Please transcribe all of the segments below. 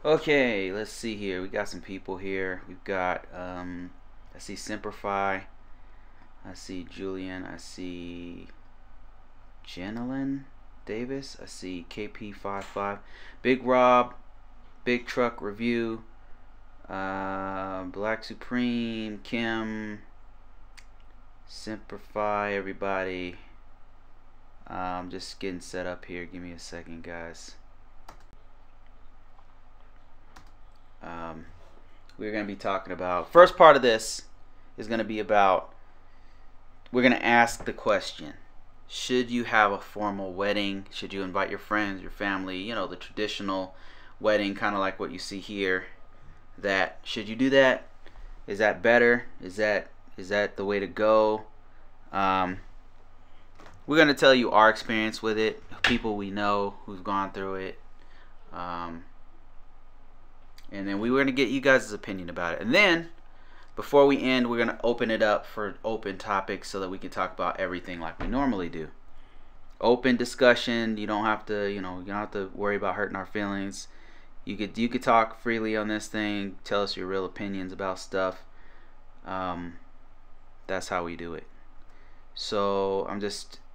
Okay, let's see here. We got some people here. We've got I see Simplify. I see Julian. I see Jenilyn Davis. I see KP55. Big Rob. Big Truck Review. Black Supreme. Kim. Simplify, everybody. I'm just getting set up here. Give me a second, guys. We're going to be talking about, first part of this is going to be about, we're going to ask the question, should you have a formal wedding? Should you invite your friends, your family, you know, the traditional wedding, kind of like what you see here? That, should you do that? Is that better? Is that the way to go? We're going to tell you our experience with it, people we know who've gone through it. And then we were going to get you guys' opinion about it. And then, before we end, we're going to open it up for open topics so that we can talk about everything like we normally do. Open discussion. You don't have to, you don't have to worry about hurting our feelings. You could talk freely on this thing. Tell us your real opinions about stuff. That's how we do it. So,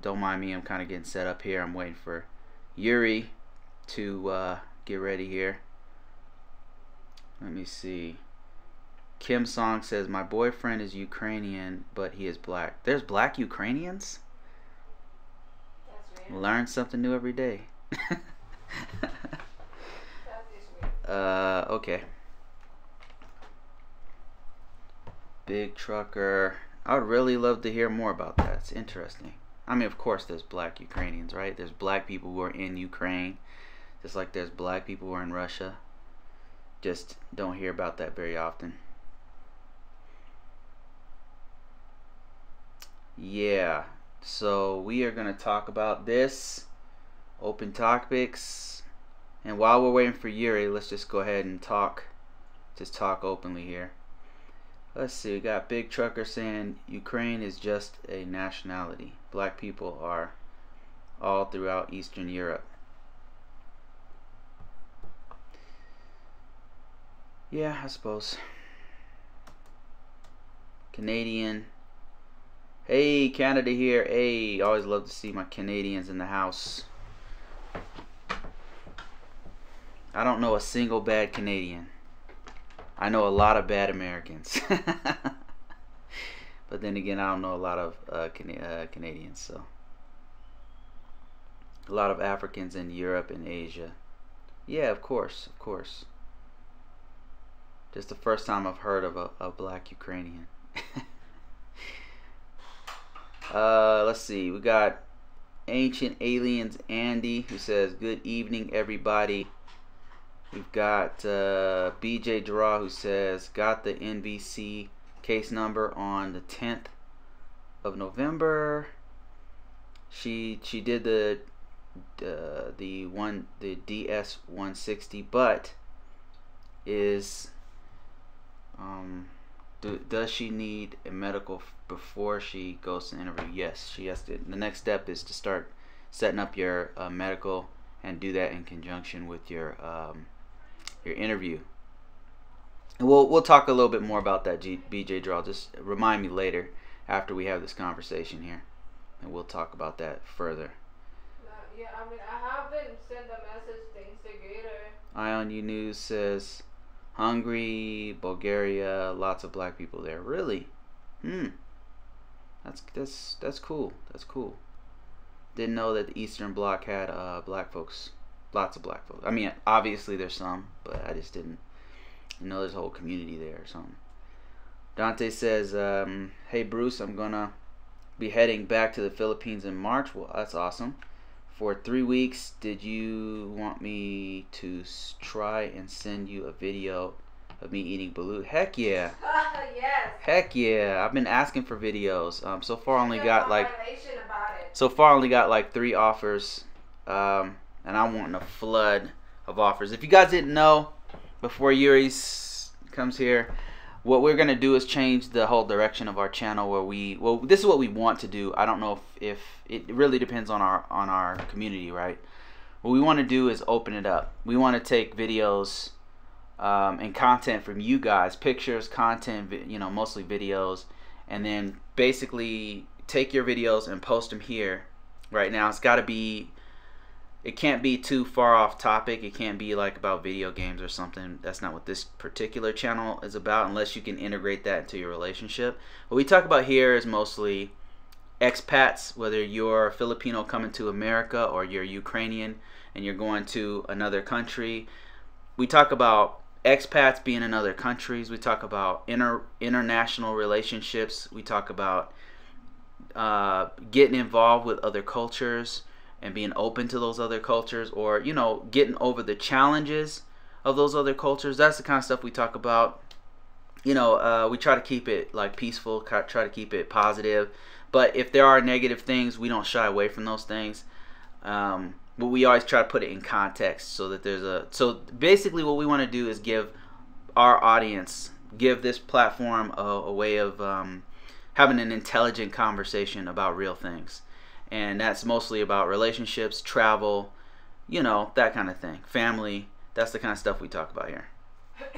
don't mind me. I'm kind of getting set up here. I'm waiting for Yuri to get ready here. Let me see. Kim Song says, my boyfriend is Ukrainian, but he is black. There's black Ukrainians? That's weird. Learn something new every day. Okay. Big Trucker. I would really love to hear more about that. It's interesting. I mean, of course there's black Ukrainians, right? There's black people who are in Ukraine, just like there's black people who are in Russia. Just don't hear about that very often. Yeah, so we are going to talk about this, open topics, and while we're waiting for Yuri, let's just go ahead and talk openly here. Let's see, we got Big Trucker saying Ukraine is just a nationality. Black people are all throughout Eastern Europe. Yeah, I suppose. Canadian. Hey, Canada here. Hey, always love to see my Canadians in the house. I don't know a single bad Canadian. I know a lot of bad Americans. But then again, I don't know a lot of Canadians. So a lot of Africans in Europe and Asia. Yeah, of course, of course. Just the first time I've heard of a black Ukrainian. Let's see. We got Ancient Aliens Andy, who says, good evening, everybody. We've got BJ Draw, who says, got the NBC case number on the 10th of November. She did the DS 160, but is does she need a medical before she goes to the interview? Yes, she has to. The next step is to start setting up your medical, and do that in conjunction with your interview. And we'll talk a little bit more about that, BJ Draw. Just remind me later after we have this conversation here, and we'll talk about that further. Yeah, I mean, I haven't sent a message. Things to Gator. Ion U News says, Hungary, Bulgaria, lots of black people there. Really? That's cool. That's cool. Didn't know that the Eastern Bloc had black folks. Lots of black folks. I mean, obviously there's some, but I just didn't know there's a whole community there or something. Dante says, hey Bruce, I'm gonna be heading back to the Philippines in March. Well, that's awesome. For 3 weeks, did you want me to try and send you a video of me eating balut? Heck yeah. Yes. Heck yeah. I've been asking for videos. So far I only got like 3 offers. And I'm wanting a flood of offers. If you guys didn't know, before Yuri comes here, what we're gonna do is change the whole direction of our channel. Where this is what we want to do. I don't know if it really depends on our community, right? What we want to do is open it up. We want to take videos and content from you guys, pictures, content, mostly videos, and then basically take your videos and post them here. Right now, it can't be too far off topic. It can't be like about video games or something. That's not what this particular channel is about, unless you can integrate that into your relationship. What we talk about here is mostly expats, whether you're Filipino coming to America or you're Ukrainian and you're going to another country. We talk about expats being in other countries. We talk about international relationships. We talk about getting involved with other cultures and being open to those other cultures, or getting over the challenges of those other cultures. That's the kind of stuff we talk about. We try to keep it like peaceful, try to keep it positive, but if there are negative things, we don't shy away from those things. But we always try to put it in context, so that so basically what we want to do is give our audience, give this platform a way of having an intelligent conversation about real things. And that's mostly about relationships, travel, that kind of thing. Family, that's the kind of stuff we talk about here.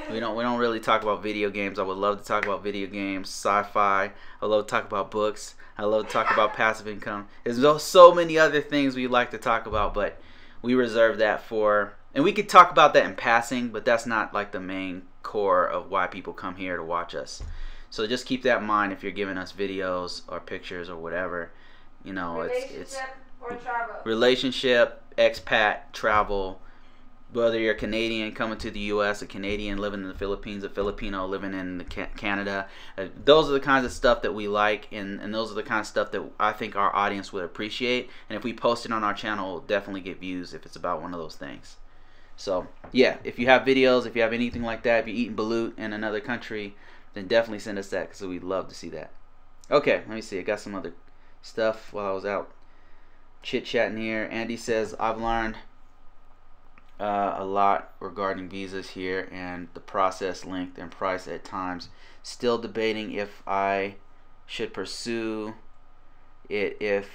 We don't really talk about video games. I would love to talk about video games, sci-fi. I love to talk about books. I love to talk about passive income. There's so many other things we like to talk about, but we reserve that for, and we could talk about that in passing, but that's not like the main core of why people come here to watch us. So just keep that in mind if you're giving us videos or pictures or whatever. It's or travel. Relationship, expat, travel. Whether you're a Canadian coming to the U.S., a Canadian living in the Philippines, a Filipino living in Canada. Those are the kinds of stuff that we like, and those are the kind of stuff that I think our audience would appreciate. And if we post it on our channel, it'll definitely get views if it's about one of those things. So, yeah, if you have videos, if you have anything like that, if you're eating balut in another country, then definitely send us that, because we'd love to see that. Okay, let me see. I got some other stuff while I was out chit-chatting here. Andy says, I've learned a lot regarding visas here and the process, length, and price at times. Still debating if I should pursue it if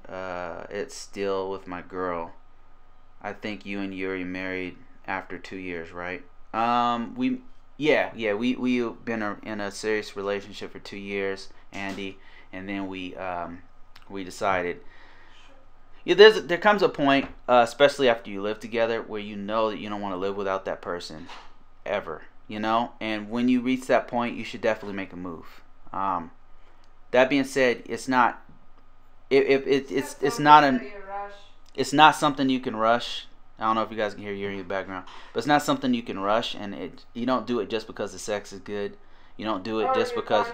it's still with my girl. I think you and Yuri married after 2 years, right? We've been in a serious relationship for 2 years, Andy, and then we decided. Yeah, there comes a point, especially after you live together, where you know that you don't want to live without that person ever, and when you reach that point, you should definitely make a move. That being said, it's not it's not something you can rush. I don't know if you guys can hear Yuri in the background, but it's not something you can rush, and you don't do it just because the sex is good. You don't do it just because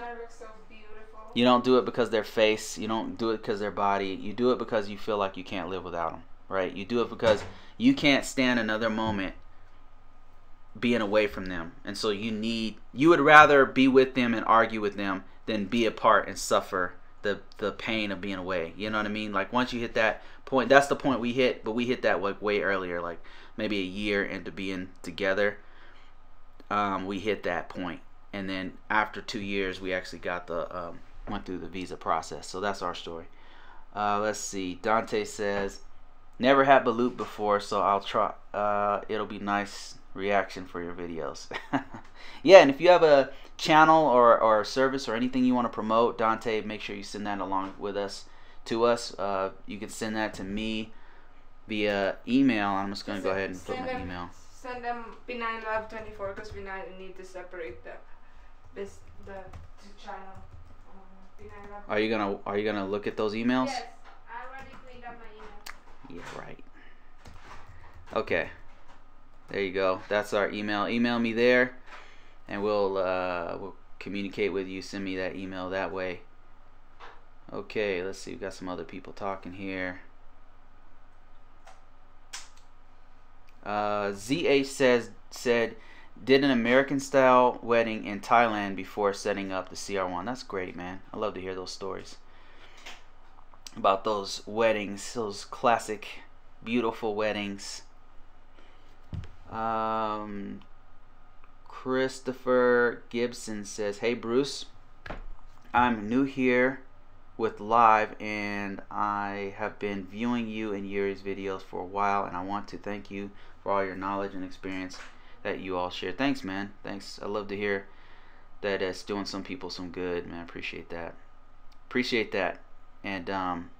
you don't do it because their face. You don't do it because their body. You do it because you feel like you can't live without them, right? You do it because you can't stand another moment being away from them, and so you would rather be with them and argue with them than be apart and suffer the pain of being away. You know what I mean? Like, once you hit that point, that's the point we hit, but we hit that like way earlier, like maybe a year into being together. We hit that point, and then after 2 years, we actually got went through the visa process. So that's our story. Let's see. Dante says, never had balut before, so I'll try. It'll be nice reaction for your videos. Yeah, and if you have a channel or a service or anything you want to promote, Dante, make sure you send that along with us to us. You can send that to me via email. I'm just going to go ahead and put my email. Send them P9Love24, because we need to separate the channel. Are you gonna look at those emails? Yes, I already cleaned up my email. Yeah, right. Okay, there you go. That's our email. Email me there, and we'll communicate with you. Send me that email that way. Okay, let's see. We've got some other people talking here. ZH said did an American style wedding in Thailand before setting up the CR1. That's great, man. I love to hear those stories about those weddings, those classic beautiful weddings. Christopher Gibson says, hey Bruce, I'm new here with live, and I have been viewing you and Yuri's videos for a while, and I want to thank you for all your knowledge and experience. that you all share. Thanks, man. Thanks. I love to hear that it's doing some people some good, man. Appreciate that. Appreciate that. And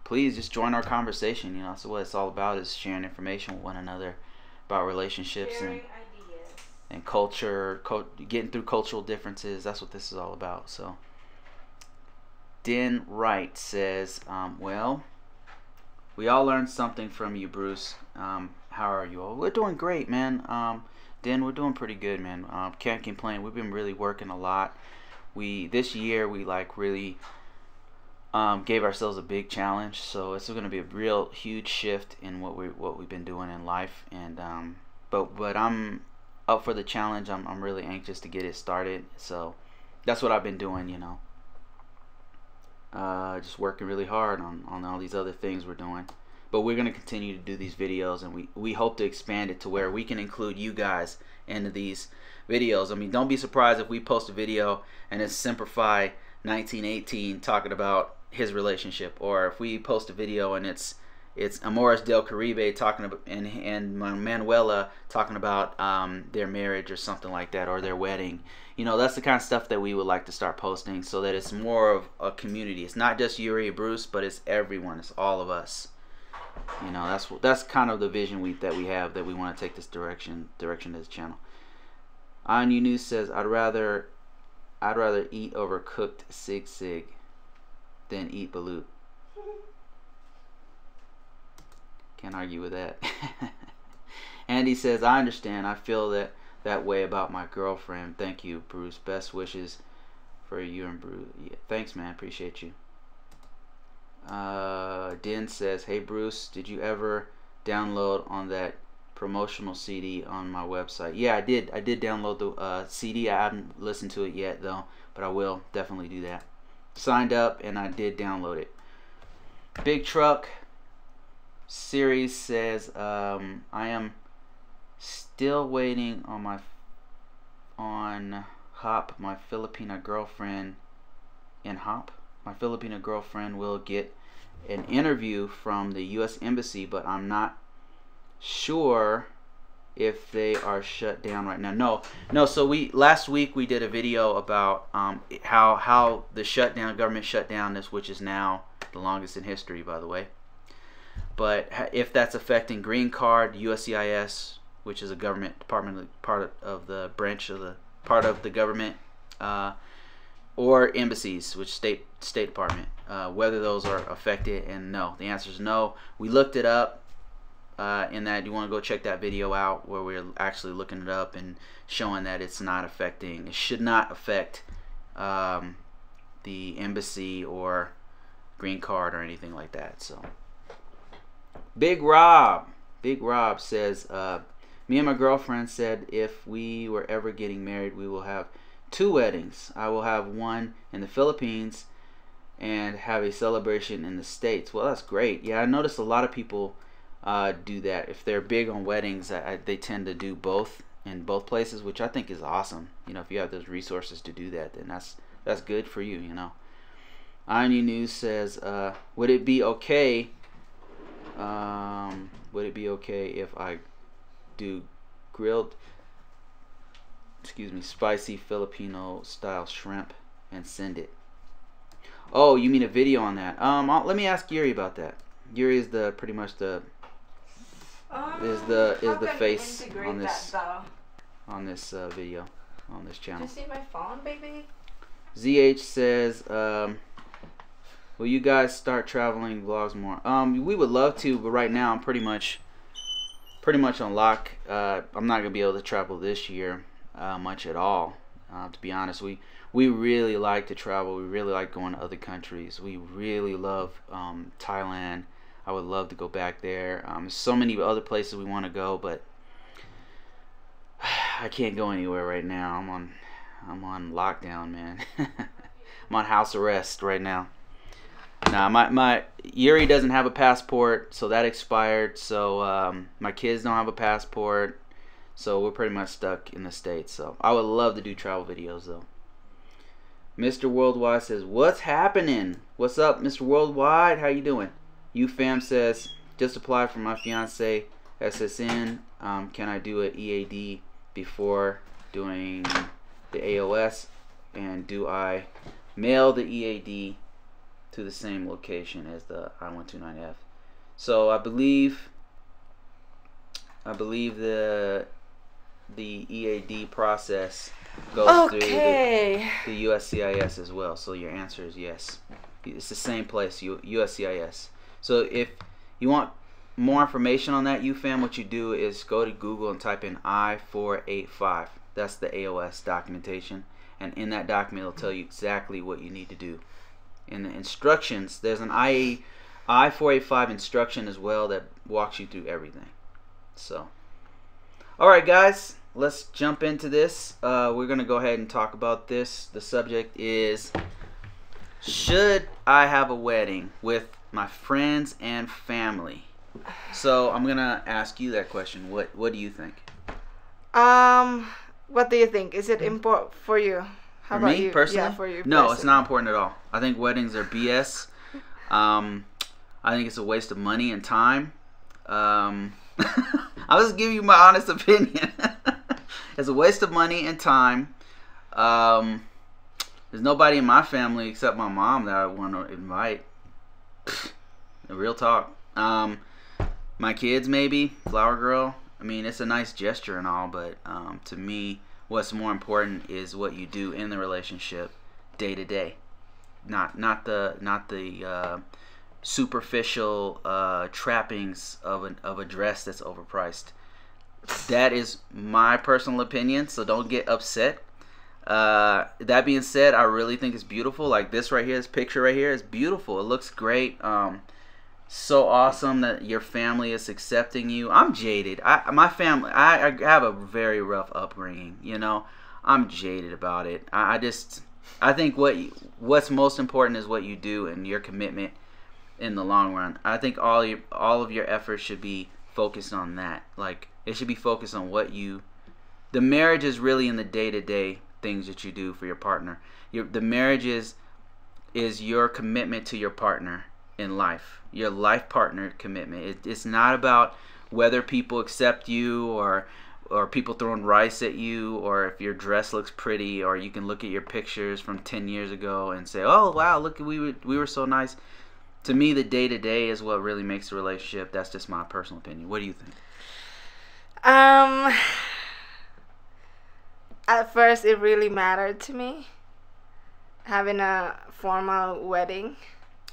please just join our conversation. You know, that's what it's all about, is sharing information with one another about relationships and culture, getting through cultural differences. That's what this is all about. So Den Wright says, well, we all learned something from you, Bruce. How are you all? We're doing great, man. Den, we're doing pretty good, man. Can't complain. We've been really working a lot. This year we like really gave ourselves a big challenge, so it's going to be a real huge shift in what we've been doing in life. And but I'm up for the challenge. I'm really anxious to get it started. So that's what I've been doing, you know. Just working really hard on all these other things we're doing. But we're going to continue to do these videos, and we hope to expand it to where we can include you guys into these videos. I mean, don't be surprised if we post a video and it's Simplify 1918 talking about his relationship, or if we post a video and it's Amoris Del Caribe talking about and Manuela talking about their marriage or something like that, or their wedding. You know, that's the kind of stuff that we would like to start posting, so that it's more of a community. It's not just Yuri and Bruce, but it's everyone. It's all of us. You know, that's kind of the vision that we have, that we want to take this direction of this channel. Anu News says, I'd rather eat overcooked sig than eat balut. Can't argue with that. Andy says, I understand. I feel that way about my girlfriend. Thank you, Bruce. Best wishes for you and Bruce. Yeah, thanks, man. Appreciate you. Den says, hey Bruce, did you ever download on that promotional CD on my website? Yeah, I did download the CD. I haven't listened to it yet though, but I will definitely do that. Signed up and I did download it. Big Truck Series says, I am still waiting on Hop, my Filipina girlfriend. In Hop, my Filipino girlfriend will get an interview from the U.S. Embassy, but I'm not sure if they are shut down right now. No. So last week we did a video about how the government shutdown which is now the longest in history, by the way. But if that's affecting green card, USCIS, which is a government department, part of the government. Or embassies, which state department, whether those are affected. And no, the answer is no. We looked it up. In that, you want to go check that video out where we're actually looking it up and showing that it's not affecting. It should not affect the embassy or green card or anything like that. So, Big Rob says, me and my girlfriend said if we were ever getting married, we will have 2 weddings. I will have one in the Philippines and have a celebration in the States. Well, that's great. Yeah, I noticed a lot of people do that. If they're big on weddings, they tend to do both in both places, which I think is awesome. You know, if you have those resources to do that, then that's good for you, you know. Irony News says, would it be okay if I do grilled spicy Filipino style shrimp and send it? Oh, you mean a video on that? Let me ask Yuri about that. Yuri is pretty much the face on this video on this channel. Did you see my phone, baby? ZH says, will you guys start traveling vlogs more? We would love to, but right now I'm pretty much on lock. I'm not gonna be able to travel this year much at all. To be honest, we really like to travel. We really like going to other countries. We really love Thailand. I would love to go back there. So many other places we want to go, but I can't go anywhere right now. I'm on lockdown, man. I'm on house arrest right now. Now my Yuri doesn't have a passport, so that expired. So my kids don't have a passport, so we're pretty much stuck in the States. So I would love to do travel videos though. Mr. Worldwide says, what's happening? What's up, Mr. Worldwide? How you doing? UFam says, just applied for my fiance SSN. Can I do an EAD before doing the AOS, and do I mail the EAD to the same location as the I-129F? So I believe the EAD process goes through the USCIS as well. So your answer is yes. It's the same place, USCIS. So if you want more information on that, UFAM, what you do is go to Google and type in I-485. That's the AOS documentation. And in that document, it'll tell you exactly what you need to do. In the instructions, there's an I-485 instruction as well that walks you through everything. So, alright guys, let's jump into this. We're going to go ahead and talk about this. The subject is, should I have a wedding with my friends and family? So I'm going to ask you that question. What do you think? What do you think? Is it important for you? How for about me, you? personally? Yeah, for you. No, it's not important at all. I think weddings are BS. I think it's a waste of money and time. I'll just give you my honest opinion. It's a waste of money and time. There's nobody in my family except my mom that I want to invite. Real talk. My kids maybe, flower girl. I mean, it's a nice gesture and all, but to me, what's more important is what you do in the relationship, day to day, not the superficial trappings of a dress that's overpriced. That is my personal opinion, so don't get upset. That being said, I really think it's beautiful. Like this right here, this picture right here is beautiful. It looks great. So awesome that your family is accepting you. I'm jaded. My family, I have a very rough upbringing. You know, I'm jaded about it. I think what's most important is what you do and your commitment in the long run. I think all of your efforts should be focused on that. Like it should be focused on the marriage is really in the day-to-day things that you do for your partner. The marriage is your commitment to your partner in life, your life partner commitment. It's not about whether people accept you or people throwing rice at you, or if your dress looks pretty, or you can look at your pictures from 10 years ago and say, oh wow, look, we were so nice. To me, the day-to-day is what really makes the relationship. That's just my personal opinion. What do you think? At first it really mattered to me having a formal wedding.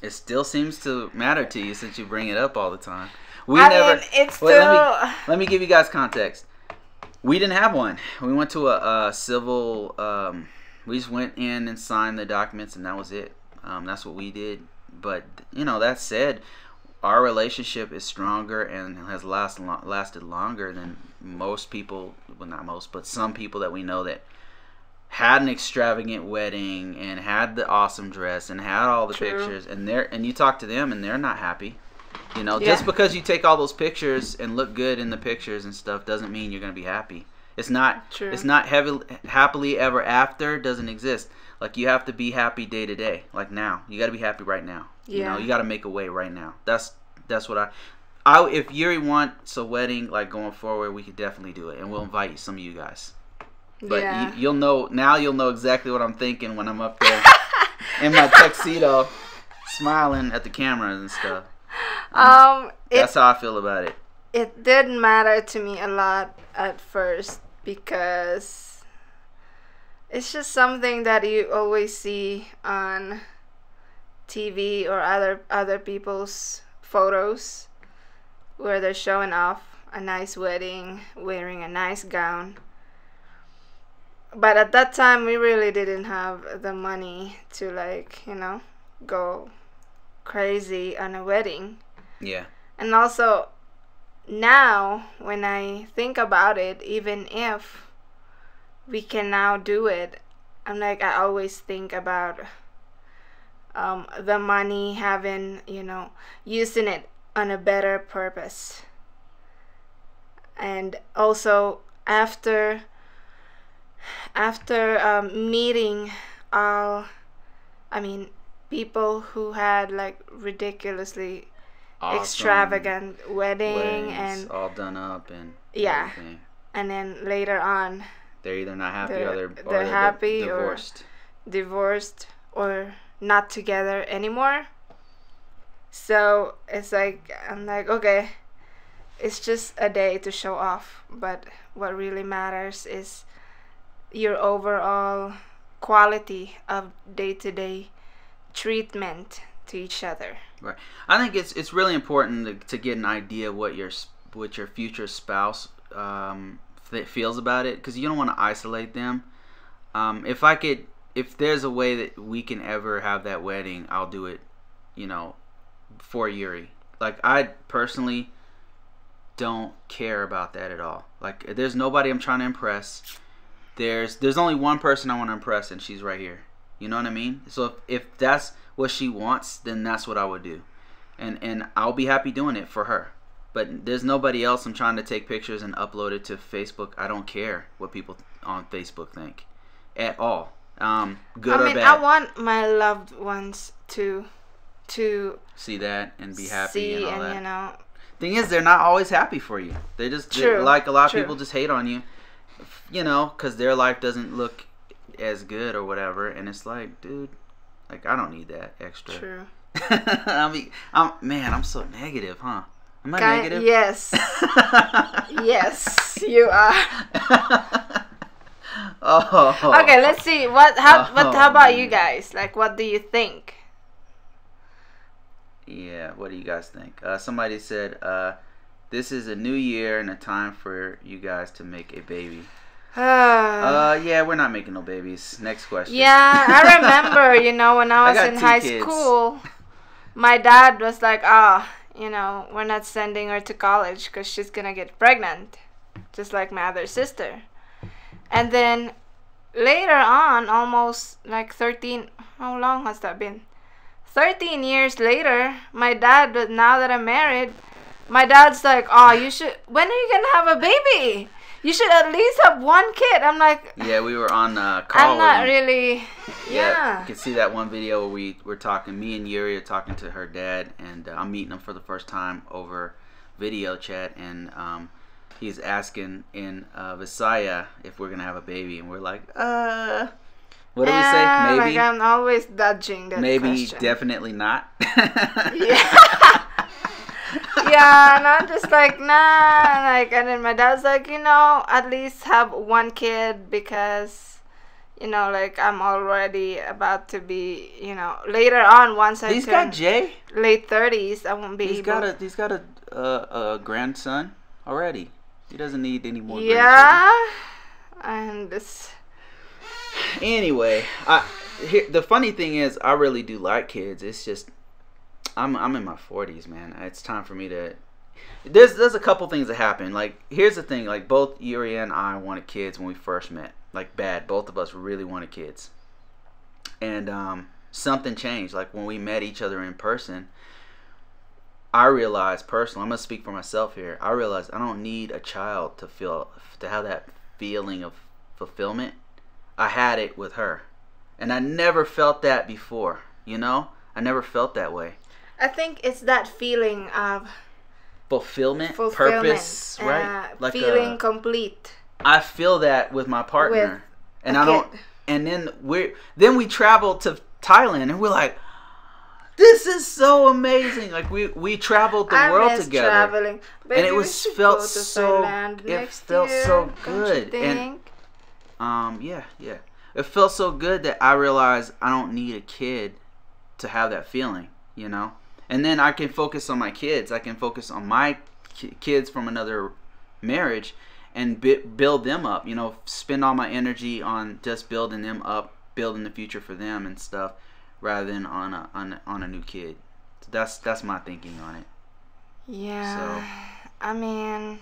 It still seems to matter to you since you bring it up all the time. It's still... Let me give you guys context. We didn't have one. We went to a civil... we just went in and signed the documents, and that was it. That's what we did. But, you know, that said, our relationship is stronger and has lasted longer than most people, well, not most, but some people that we know that had an extravagant wedding and had the awesome dress and had all the pictures, and you talk to them and they're not happy. You know, just because you take all those pictures and look good in the pictures and stuff doesn't mean you're going to be happy. It's not true. It's not happily ever after doesn't exist. Like, you have to be happy day to day. Like now, you got to be happy right now. You know, you got to make a way right now. That's what if Yuri wants a wedding, like, going forward, we could definitely do it, and we'll invite some of you guys. But you'll know exactly what I'm thinking when I'm up there in my tuxedo, smiling at the cameras and stuff. That's how I feel about it. It didn't matter to me a lot at first because it's just something that you always see on TV or other people's photos where they're showing off a nice wedding, wearing a nice gown. But at that time, we really didn't have the money to, like, you know, go crazy on a wedding. Yeah. And also, now, when I think about it, even if we can now do it, I always think about the money having, you know, using it on a better purpose. And also, after meeting people who had, like, ridiculously awesome extravagant weddings and all done up and yeah everything. and then later on they're either not happy they're happy divorced. or divorced or not together anymore. So it's like, I'm like, okay, it's just a day to show off, but what really matters is your overall quality of day-to-day treatment to each other. Right. I think it's really important to get an idea what your future spouse feels about it, because you don't want to isolate them. If there's a way that we can ever have that wedding, I'll do it, for Yuri. Like, I personally don't care about that at all. Like, there's nobody I'm trying to impress. There's only one person I want to impress, and she's right here. You know what I mean? So if that's what she wants, then that's what I would do, and I'll be happy doing it for her. But there's nobody else I'm trying to take pictures and upload it to Facebook. I don't care what people on Facebook think at all. Good or bad. I want my loved ones to see that and be happy and all that. You know, thing is, they're not always happy for you. Like a lot of people just hate on you, because their life doesn't look as good or whatever. And it's like, dude, like, I don't need that extra. True. I'm so negative, huh? Am I negative? Yes. Yes, you are. Oh. Okay, let's see. How about you guys? Like, what do you think? Yeah, what do you guys think? Somebody said, this is a new year and a time for you guys to make a baby. Yeah, we're not making no babies. Next question. Yeah, I remember, when I was in high school, my dad was like, we're not sending her to college because she's going to get pregnant, just like my other sister. And then later on, almost like 13, how long has that been? 13 years later, my dad, now that I'm married, my dad's like, when are you going to have a baby? You should at least have one kid. I'm like... Yeah, we were on call. I'm not really... Yeah. You can see that one video where we were talking, me and Yuri are talking to her dad, and I'm meeting him for the first time over video chat, and he's asking in Visaya if we're going to have a baby, and we're like, what do we say? Maybe? Like, I'm always dodging that maybe, question. Definitely not. Yeah. Yeah, and I'm just like, nah. Like, and then my dad's like, at least have one kid because, like, I'm already about to be, later on once I turn Jay late 30s, I won't be He's got a grandson already. He doesn't need any more. Yeah, and this. Anyway, the funny thing is, I really do like kids. It's just, I'm in my 40s, man. It's time for me to. There's a couple things that happen. Like, here's the thing. Like, both Yuri and I wanted kids when we first met. Like, bad. Both of us really wanted kids. And something changed. Like, when we met each other in person, I realized personally, I'm gonna speak for myself here. I realized I don't need a child to have that feeling of fulfillment. I had it with her, and I never felt that before. I never felt that way. I think it's that feeling of fulfillment, purpose, right? Like feeling complete. I feel that with my partner, and I don't. And then we traveled to Thailand, and we're like, this is so amazing. Like, we traveled the world together, traveling. Baby, and it felt so good. And yeah. It felt so good that I realized I don't need a kid to have that feeling, And then I can focus on my kids. I can focus on my kids from another marriage and build them up, spend all my energy on just building them up, building the future for them and stuff, rather than on a new kid. So that's my thinking on it. Yeah. So, I mean,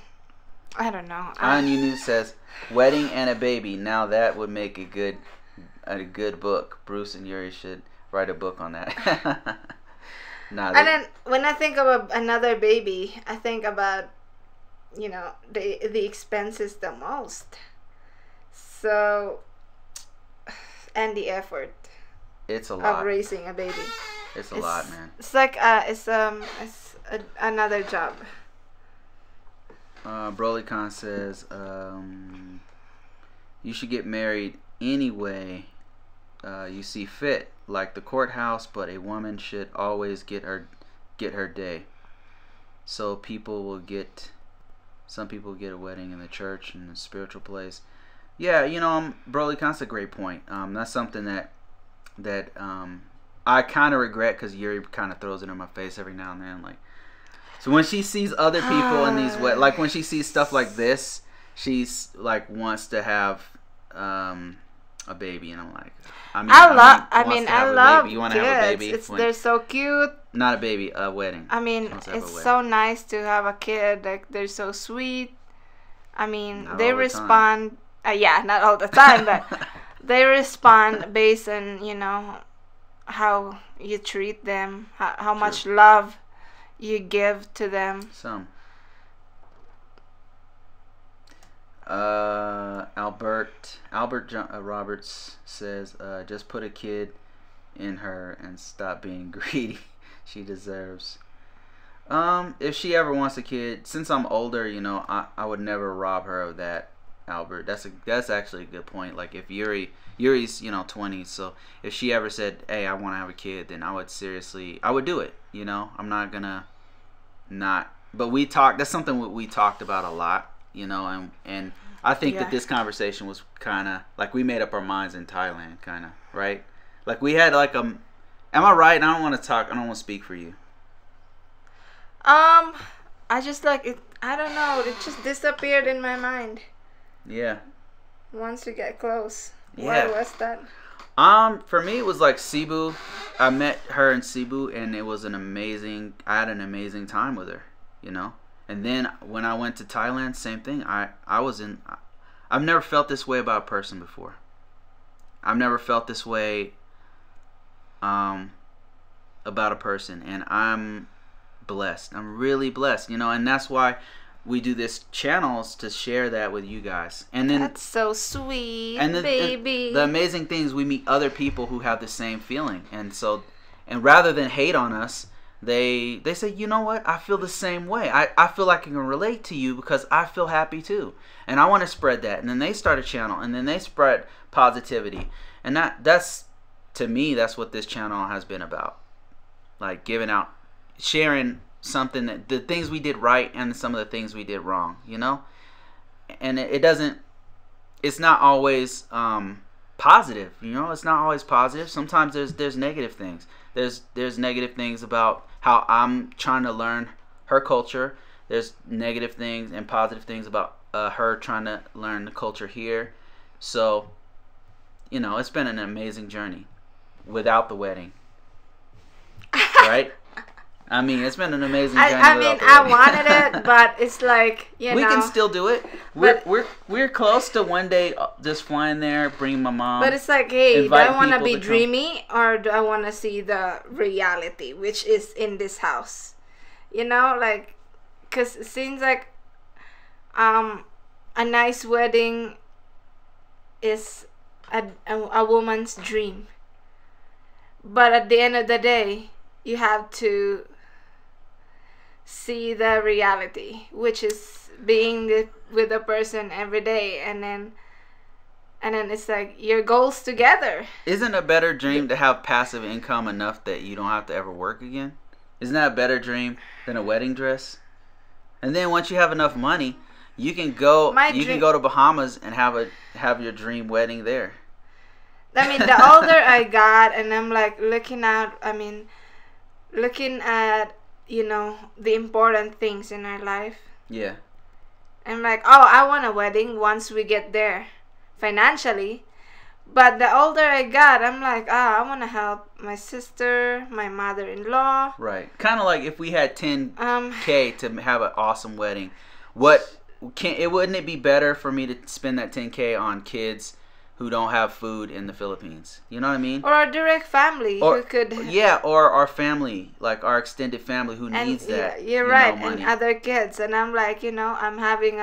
I don't know. News says, wedding and a baby. Now that would make a good book. Bruce and Yuri should write a book on that. And then when I think about another baby, I think about, the expenses the most. So, and the effort. It's a lot. Of raising a baby. It's a lot, man. It's like it's another job. BrolyCon says you should get married anyway you see fit, like the courthouse, but a woman should always get her day. So some people get a wedding in the church in a spiritual place. Yeah, BrolyCon's a great point. That's something that I kind of regret because Yuri kind of throws it in my face every now and then. Like, so when she sees other people in these like when she sees stuff like this, she's like wants to have a baby, and I'm like, I love baby. You want to have a baby? They're so cute. Not a baby, a wedding. I mean, it's so nice to have a kid. Like, they're so sweet. I mean, Not they all the respond. Yeah, not all the time, but they respond based on how you treat them, how much love you give to them. Some. Albert Roberts says, just put a kid in her and stop being greedy. She deserves. If she ever wants a kid, since I'm older, I would never rob her of that. Albert, that's actually a good point. Like, if Yuri's 20, so if she ever said, hey, I want to have a kid, then I would do it. I'm not gonna not. But that's something we talked about a lot. And I think that this conversation was kind of like we made up our minds in Thailand, kind of, right? Like, we had like am I right? And I don't want to speak for you. I just it. I don't know. It just disappeared in my mind. Yeah. Once we get close. Yeah. Why was that? For me, it was like Cebu. I met her in Cebu, and it was I had an amazing time with her, And then when I went to Thailand, same thing. I've never felt this way about a person before. I've never felt this way about a person, and I'm blessed. I'm really blessed, and that's why we do this channels to share that with you guys. And then that's so sweet, baby. The amazing thing is we meet other people who have the same feeling, and rather than hate on us, they say, you know what, I feel the same way. I feel like I can relate to you because I feel happy too, and I want to spread that. And then they start a channel, and then they spread positivity, and that's to me, that's what this channel has been about. Like, giving out, sharing something, that the things we did right and some of the things we did wrong, and it's not always positive, it's not always positive. Sometimes there's negative things. There's negative things about how I'm trying to learn her culture. There's negative things and positive things about her trying to learn the culture here. So it's been an amazing journey without the wedding, right? I mean, it's been an amazing journey. I wanted it, but it's like, we can still do it. We're close to one day just flying there, bringing my mom. But it's like, hey, do I want to be dreamy or do I want to see the reality, which is in this house? Because it seems like a nice wedding is a woman's dream. But at the end of the day, you have to see the reality, which is being with a person every day, and then it's like your goals together. Isn't a better dream to have passive income enough that you don't have to ever work again? Isn't that a better dream than a wedding dress? And then once you have enough money, you can go to Bahamas and have your dream wedding there. I mean, the older I got, and I'm like looking at the important things in our life. Yeah. I'm like, oh, I want a wedding once we get there financially. But the older I got, I'm like, I want to help my sister, my mother-in-law. Right. Kind of like if we had 10K to have an awesome wedding. Wouldn't it be better for me to spend that 10K on kids who don't have food in the Philippines? You know what I mean? Or our direct family who could... Yeah, or our family, like our extended family who needs that. You're right, money. And other kids. And I'm like, I'm having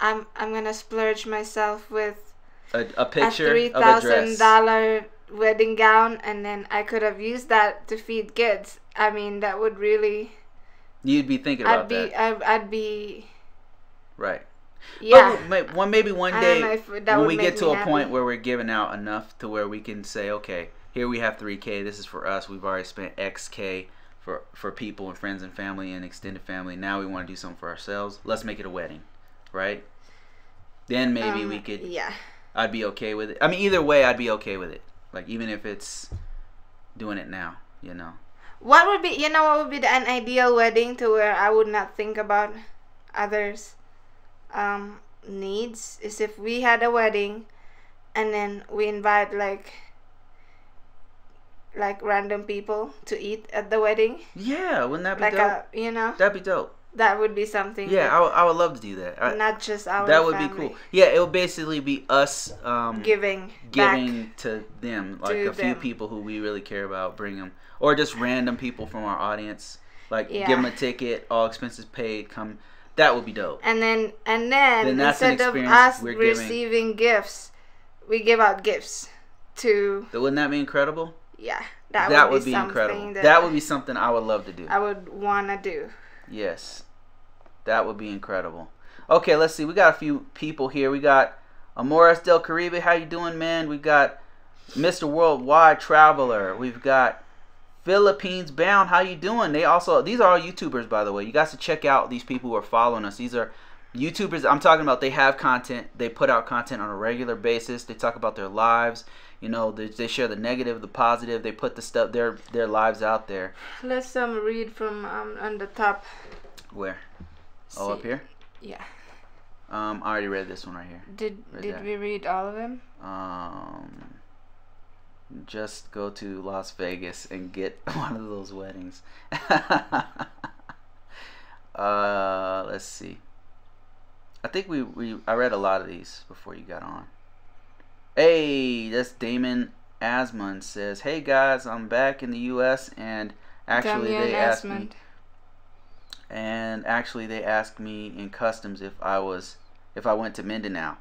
I'm gonna splurge myself with a picture a $3,000 wedding gown, and then I could have used that to feed kids. I mean, that would really... You'd be thinking about that. I'd be Right. Yeah. But maybe one I day don't know if that when would we make get to me a point happy. where we're giving out enough to where we can say, okay, here we have 3K. This is for us. We've already spent XK for people and friends and family and extended family. Now we want to do something for ourselves. Let's make it a wedding, right? Then maybe we could. Yeah. I'd be okay with it. I mean, either way, I'd be okay with it. Like even if it's doing it now, you know. What would be, what would be an ideal wedding to where I would not think about others' needs is if we had a wedding and then we invite like random people to eat at the wedding. Yeah, wouldn't that be like dope? That'd be dope. That would be something. Yeah, I would love to do that. Not just our That would family. be cool. Yeah, it would basically be us giving to them, like a few people who we really care about, bring them, or just random people from our audience, like give them a ticket, all expenses paid, come. That would be dope. And then that's instead of us receiving gifts, we give out gifts to. Wouldn't that be incredible? Yeah, that would be incredible. That would be something I would love to do. I would wanna do. Yes, that would be incredible. Okay, let's see. We got a few people here. We got Amoris Del Caribe. How you doing, man? We got Mr. Worldwide Traveler. We've got Philippines Bound. How you doing? These are all YouTubers, by the way. You guys should check out these people who are following us. These are YouTubers I'm talking about. They have content. They put out content on a regular basis. They talk about their lives. You know, they share the negative, the positive. They put the stuff, their lives out there. Let's read from on the top. Where? Oh, up here? Yeah. I already read this one right here. Did we read all of them? Just go to Las Vegas and get one of those weddings. Let's see. I think I read a lot of these before you got on. Hey, that's Damon Asmund says, "Hey guys, I'm back in the U.S. and actually they asked me in customs if I went to Mindanao."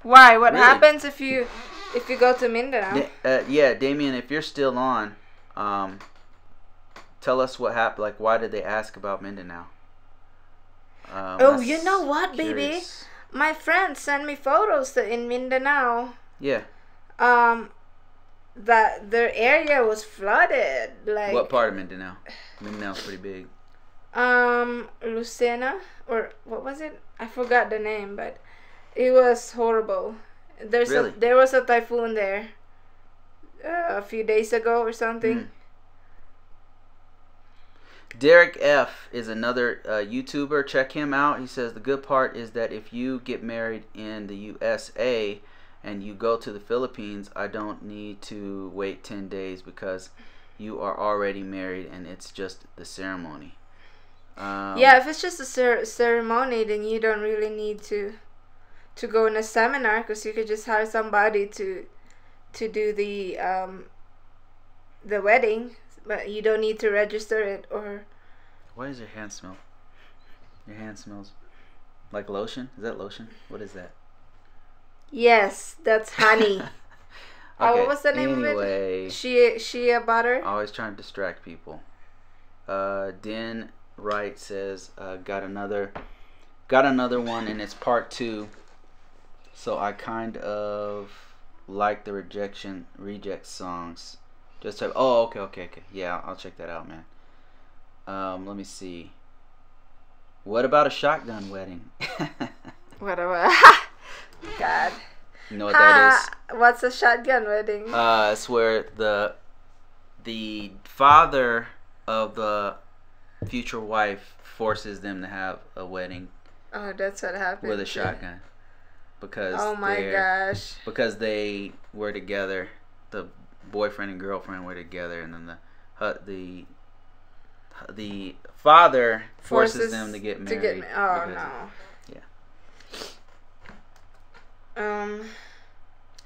Why? What really? happens if you go to Mindanao? Yeah, Damien, if you're still on, tell us what happened. Like, why did they ask about Mindanao? You know what, baby? My friend sent me photos in Mindanao. Yeah. That their area was flooded. Like what part of Mindanao? Mindanao's pretty big. Lucena, or what was it? I forgot the name, but it was horrible. There was a typhoon there a few days ago or something. Derek F is another YouTuber. Check him out. He says the good part is that if you get married in the USA and you go to the Philippines, I don't need to wait 10 days because you are already married and it's just the ceremony. Yeah, if it's just a ceremony, then you don't really need to go in a seminar, because you could just hire somebody to do the wedding, but you don't need to register it. Or why does your hand smell? Your hand smells like lotion. Is that lotion? What is that? Yes, that's honey. Okay, what was the name of it? Shea butter. Always trying to distract people. Den Wright says, got another one, and it's part 2. So I kind of like the reject songs. Just okay. Yeah, I'll check that out, man. Let me see. What about a shotgun wedding? What about? God. You know what that is? What's a shotgun wedding? It's where the father of the future wife forces them to have a wedding. Oh, that's what happened. With a shotgun. Because oh my gosh. Because they were together, the boyfriend and girlfriend were together, and then the father forces them to get married. Oh no.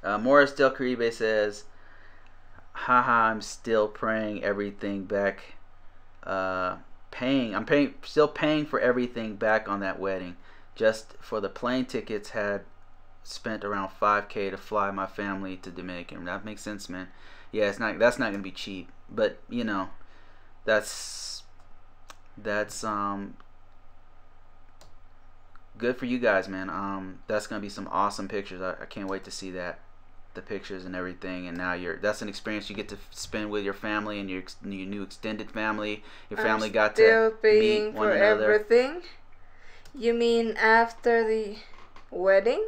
Yeah. Morris Del Caribe says, haha, I'm still paying everything back. Still paying for everything back on that wedding. Just for the plane tickets, had spent around $5,000 to fly my family to Dominican. That makes sense, man. Yeah, that's not gonna be cheap, but you know, that's good for you guys, man. That's gonna be some awesome pictures. I can't wait to see that, the pictures and everything. And now that's an experience you get to spend with your family and your new extended family. Your family got to meet one another. Everything. You mean after the wedding?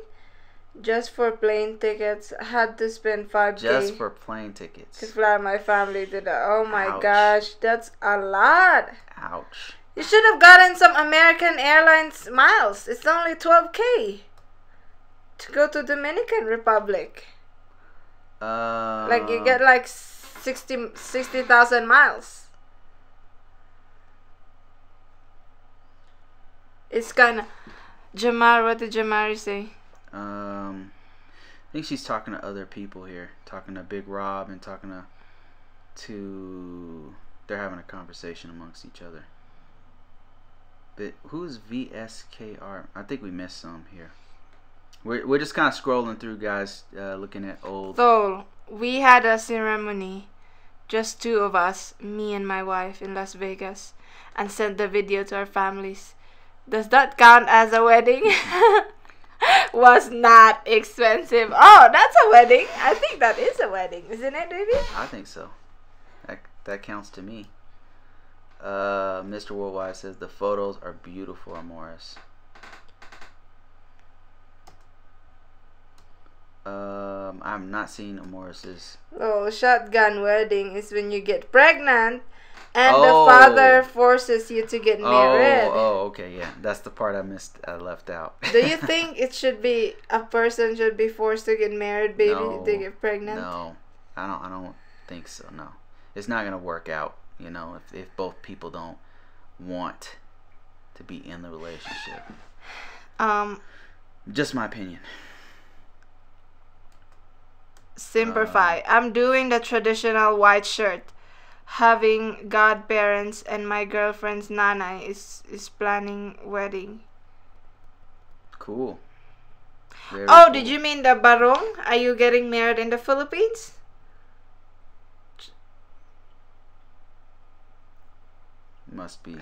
Just for plane tickets, I had to spend $5K. Just for plane tickets. To fly my family to the. Oh my Ouch. gosh, that's a lot. Ouch. You should have gotten some American Airlines miles. It's only $12K to go to Dominican Republic. Like you get like 60,000 miles. It's kind of. Jamar, what did Jamari say? I think she's talking to other people here, talking to Big Rob and talking to they're having a conversation amongst each other. But who's VSKR? I think we missed some here. We're just kind of scrolling through, guys, looking at old. So we had a ceremony, just two of us, me and my wife, in Las Vegas, and sent the video to our families. Does that count as a wedding? Was not expensive. Oh, that's a wedding. I think that is a wedding, isn't it, baby? I think so. That counts to me. Mr. Worldwide says the photos are beautiful, Morris. I'm not seeing Morris's. Oh, shotgun wedding is when you get pregnant and the father forces you to get married. Oh, okay, yeah. That's the part I missed. I left out. Do you think it should be a person should be forced to get married, baby, to get pregnant? No, I don't think so. No, it's not gonna work out. You know, if both people don't want to be in the relationship. Just my opinion. Simplify. I'm doing the traditional white shirt. Having godparents and my girlfriend's nana is planning wedding. Cool. Very cool. Did you mean the barong? Are you getting married in the Philippines? Must be.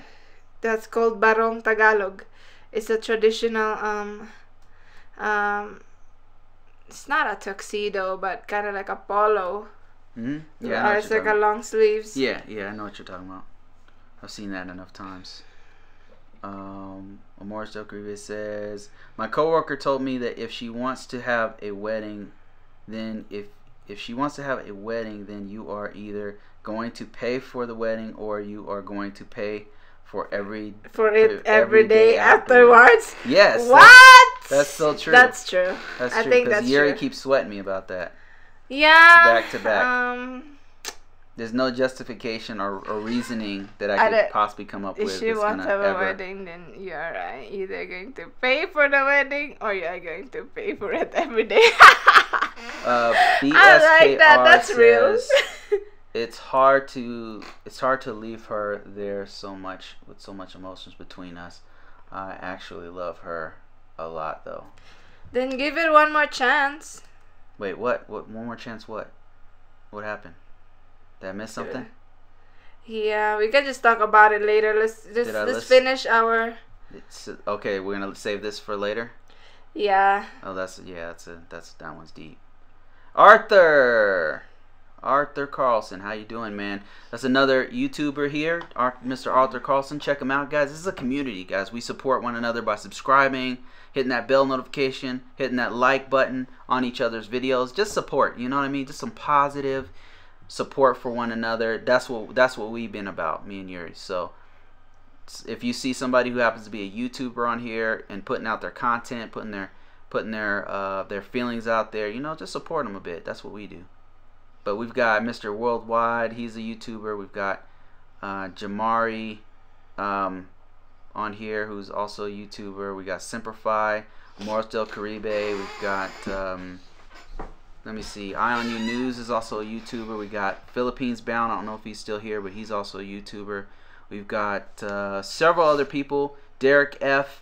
That's called barong Tagalog. It's a traditional it's not a tuxedo, but kind of like a polo. Mm-hmm. Yeah, it's like a long sleeves. Yeah, I know what you're talking about. I've seen that enough times. Amor Stoker says, my coworker told me that if she wants to have a wedding, then if she wants to have a wedding, then you are either going to pay for the wedding or you are going to pay for every day afterwards. Yes. What? That's so true. That's true. That's true. I think that's Yuri true. keeps sweating me about that. Yeah. Back to back. There's no justification or reasoning that I could possibly come up with. If she wants to have a wedding, then you are either going to pay for the wedding or you are going to pay for it every day. BSKR I like that. That's says, real. It's hard to leave her there with so much emotions between us. I actually love her a lot, though. Then give it one more chance. Wait, what? What? One more chance? What? What happened? Did I miss something? Yeah, we can just talk about it later. Let's finish our. Okay, we're gonna save this for later. Yeah. Oh, that one's deep. Arthur Carlson, how you doing, man? That's another YouTuber here, Mr. Arthur Carlson. Check him out, guys. This is a community, guys. We support one another by subscribing, hitting that bell notification, hitting that like button on each other's videos. Just support, you know what I mean? Just some positive support for one another. That's what we've been about, me and Yuri. So if you see somebody who happens to be a YouTuber on here and putting out their content, putting their feelings out there, you know, just support them a bit. That's what we do. But we've got Mr. Worldwide. He's a YouTuber. We've got Jamari on here, who's also a YouTuber. We got Simplify, Morris Del Caribe. We've got, let me see, Eye on You News is also a YouTuber. We got Philippines Bound. I don't know if he's still here, but he's also a YouTuber. We've got several other people, Derek F.,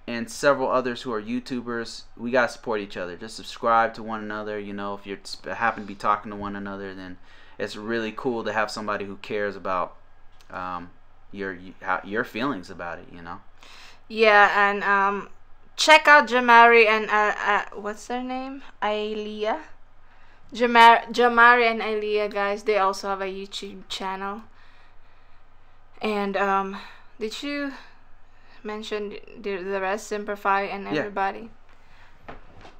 and several others who are YouTubers. We gotta support each other. Just subscribe to one another. You know, if you happen to be talking to one another, then it's really cool to have somebody who cares about your feelings about it. You know. Yeah, and check out Jamari and what's their name? Ailia. Jamari and Ailia, guys. They also have a YouTube channel. And did you mention the rest? Simplify and everybody.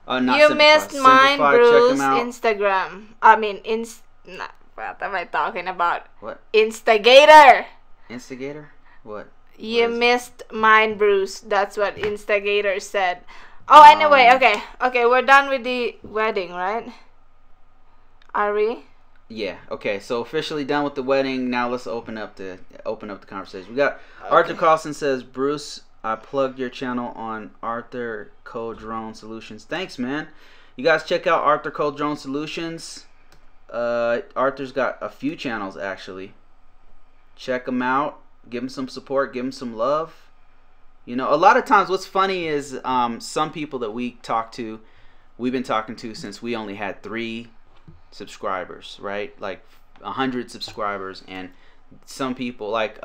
Not you Simplify. missed mine, Simplify, Bruce. check 'em out. Instagram. I mean, what am I talking about? What? Instigator. Instigator? What? You missed mine, Bruce. That's what Instigator said. Oh, anyway, okay, we're done with the wedding, right? Are we? Yeah. Okay. So officially done with the wedding. Now let's open up the conversation. We got Arthur Carlson says, Bruce, I plugged your channel on Arthur Co Drone Solutions. Thanks, man. You guys check out Arthur Co Drone Solutions. Arthur's got a few channels actually. Check them out. Give him some support. Give him some love. You know, a lot of times what's funny is some people that we've been talking to since we only had 3 subscribers, right? Like 100 subscribers, and some people like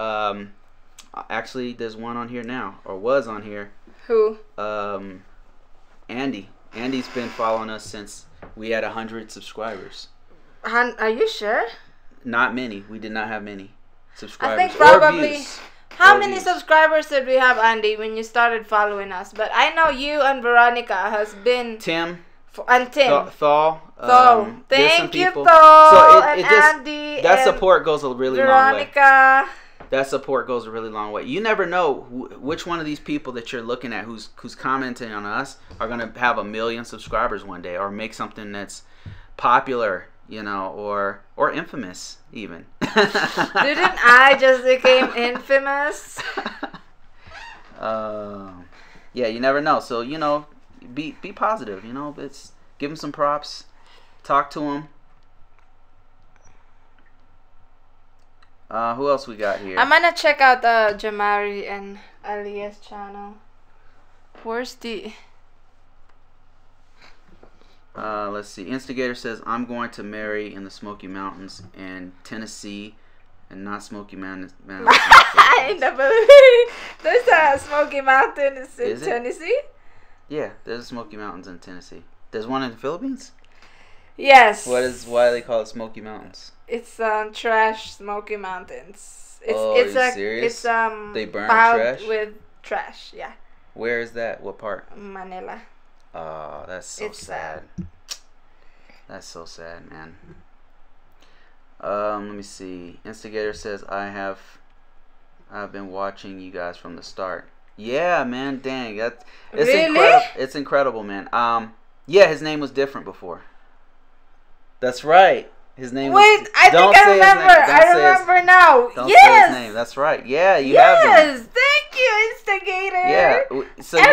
actually there's one on here now, or was on here. Who? Andy. Andy's been following us since we had 100 subscribers. Are you sure? Not many. We did not have many subscribers. I think probably. Or views. How many subscribers did we have, Andy, when you started following us? But I know you and Veronica has been. Tim. And Tim. Thal. Thank you, people. Thal. So and Andy. That support goes a really long way. Veronica. That support goes a really long way. You never know which one of these people that you're looking at who's commenting on us are going to have 1 million subscribers one day, or make something that's popular, you know, or infamous even. Didn't I just became infamous? Yeah, you never know. So, you know, be positive, you know. Give them some props. Talk to them. Who else we got here? I'm gonna check out Jamari and Alia's channel. Where's the... Let's see. Instigator says, I'm going to marry in the Smoky Mountains and Tennessee, and not Smoky Mountains. I never believe there's a Smoky Mountains in Tennessee. Yeah, there's Smoky Mountains in Tennessee. There's one in the Philippines? Yes. Why do they call it Smoky Mountains? It's trash Smoky Mountains. Are you serious? It's they burn piled trash with trash. Yeah. Where is that? What part? Manila. Oh, that's so sad. That's so sad, man. Let me see. Instigator says, I've been watching you guys from the start. Yeah, man. Dang, it's really? Incredible. It's incredible, man. Yeah, his name was different before. That's right. His name. Wait, I think I remember. I remember now. Don't say his name. That's right. Yeah, you have him. Yes, thank you, Instigator. Yeah, so I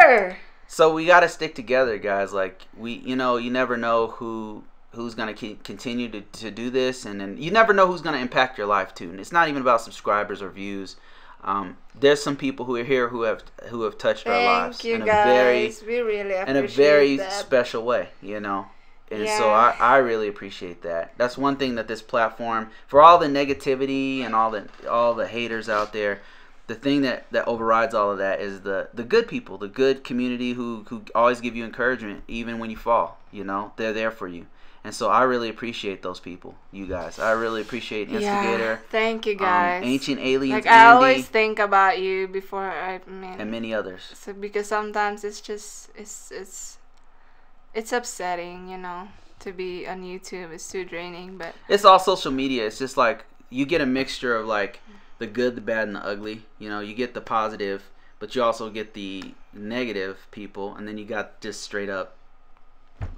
remember. So we got to stick together, guys. Like you never know who's gonna continue to do this, and then you never know who's gonna impact your life too. And it's not even about subscribers or views. There's some people who are here who have touched our lives in a very special way, you know. And so I really appreciate that. That's one thing that this platform, for all the negativity and all the haters out there, the thing that overrides all of that is the good people, the good community who always give you encouragement even when you fall. You know, they're there for you. And so I really appreciate those people, you guys. I really appreciate Instigator. Thank you, guys. Ancient Aliens, like, I always think about you before and many others. So because sometimes it's just it's upsetting, you know, to be on YouTube. It's too draining, but it's all social media. It's just like you get a mixture of like the good, the bad, and the ugly. You know, you get the positive, but you also get the negative people, and then you got just straight up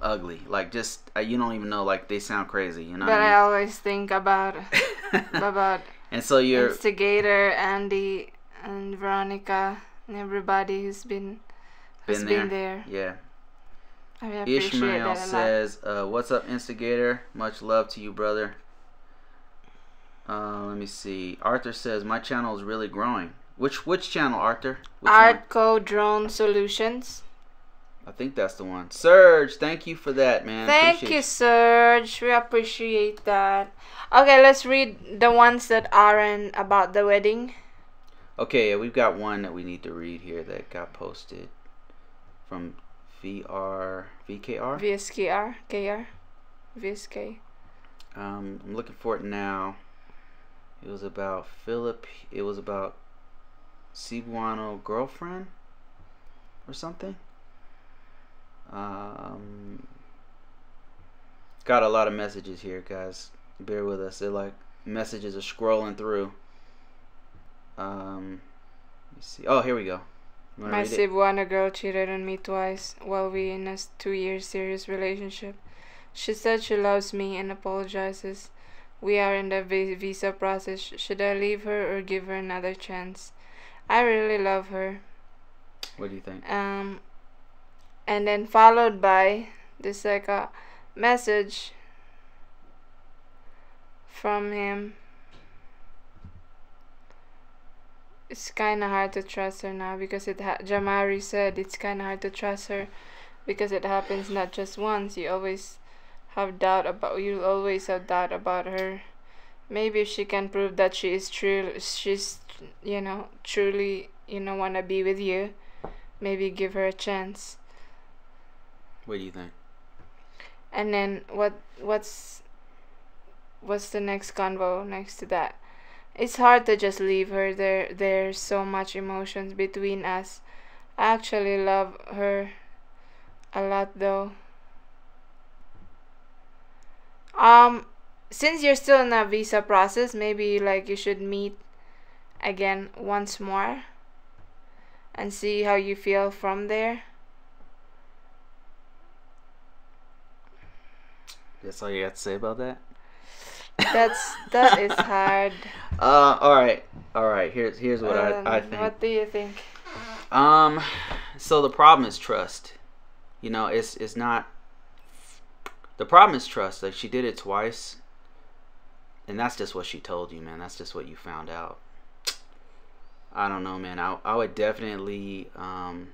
ugly. Like just you don't even know. Like they sound crazy, you know. But I always think about and so you're Instigator, Andy, and Veronica, and everybody who's been there. Yeah. I appreciate Ishmael that a says, what's up, Instigator? Much love to you, brother. Let me see. Arthur says, my channel is really growing. Which channel, Arthur? Artco Drone Solutions. I think that's the one. Serge, thank you for that, man. Thank you, Serge. We appreciate that. Okay, let's read the ones that aren't about the wedding. Okay, yeah, we've got one that we need to read here that got posted. from VKR. VSK. I'm looking for it now. It was about Cebuano girlfriend or something. Got a lot of messages here, guys. Bear with us. They're like messages are scrolling through. Let me see. Oh, here we go. My Cebuana girl cheated on me twice while we in a 2-year serious relationship. She said she loves me and apologizes. We are in the visa process. Should I leave her or give her another chance? I really love her. What do you think? And then followed by this like a message from him. It's kind of hard to trust her now because Jamari said it's kind of hard to trust her because it happens not just once. You always have doubt about her. Maybe if she can prove that she's truly wanna be with you, maybe give her a chance. What do you think? And then what's the next convo next to that? It's hard to just leave her. There's so much emotions between us. I actually love her a lot though. Since you're still in a visa process, maybe like you should meet again once more and see how you feel from there. That's all you got to say about that? That is hard. All right. Here's what I think. What do you think? So the problem is trust. It's not. The problem is trust. Like, she did it twice, and that's just what she told you, man. That's just what you found out. I don't know, man. I would definitely I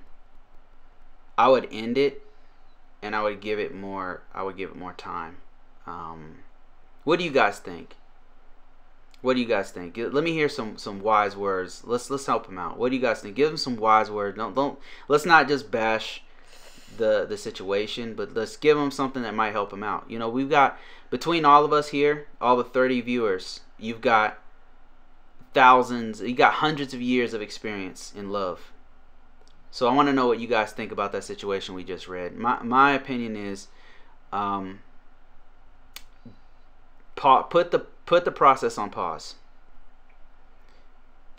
would end it, and I would give it more time. What do you guys think? Let me hear some wise words. Let's help him out. What do you guys think? Give him some wise words. Don't let's not just bash the situation, but let's give him something that might help him out. We've got, between all of us here, all the 30 viewers, you've got hundreds of years of experience in love. So I want to know what you guys think about that situation we just read. My opinion is, put the process on pause.